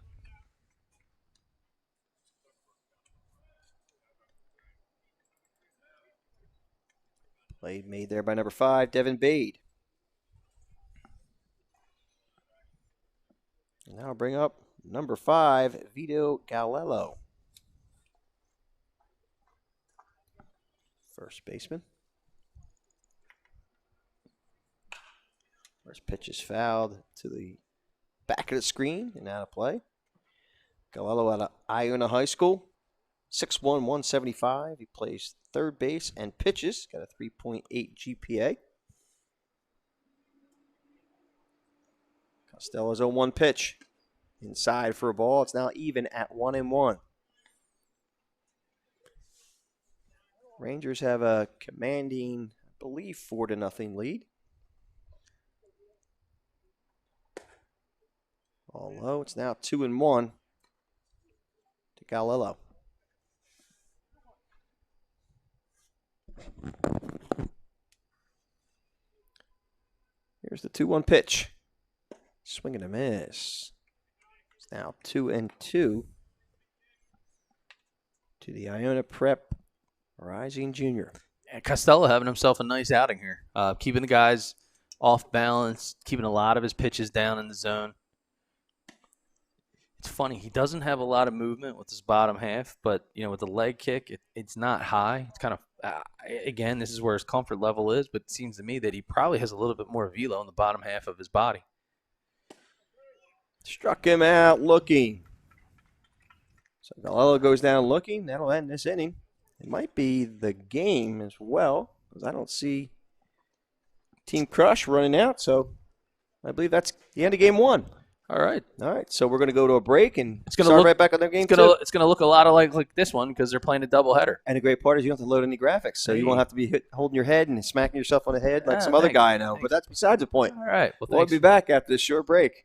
Play made there by number 5, Devin Bade. And now I'll bring up number 5, Vito Galello. First baseman. First pitch is fouled to the back of the screen and out of play. Galello out of Iona High School. 6'1", 175. He plays third base and pitches. Got a 3.8 GPA. Costello's 0-1 pitch. Inside for a ball. It's now even at 1-1. Rangers have a commanding, I believe, 4-0 lead. All low. It's now 2-1 to Galello. Here's the 2-1 pitch. Swing and a miss. It's now 2-2 to the Iona Prep rising junior. And Costello having himself a nice outing here. Keeping the guys off balance, keeping a lot of his pitches down in the zone. It's funny, he doesn't have a lot of movement with his bottom half, but with the leg kick, it's not high. It's kind of again, this is where his comfort level is, but it seems to me that he probably has a little bit more velo in the bottom half of his body. Struck him out looking. So Galello goes down looking. That'll end this inning. It might be the game as well, because I don't see Team Crush running out. So I believe that's the end of game 1. All right. So we're going to go to a break and it's gonna start look, right back on their game 2. It's going to look a lot like this one because they're playing a doubleheader. And the great part is you don't have to load any graphics, so you won't have to be holding your head and smacking yourself on the head like some other guy I know. But that's besides the point. All right. Well, we'll be back after this short break.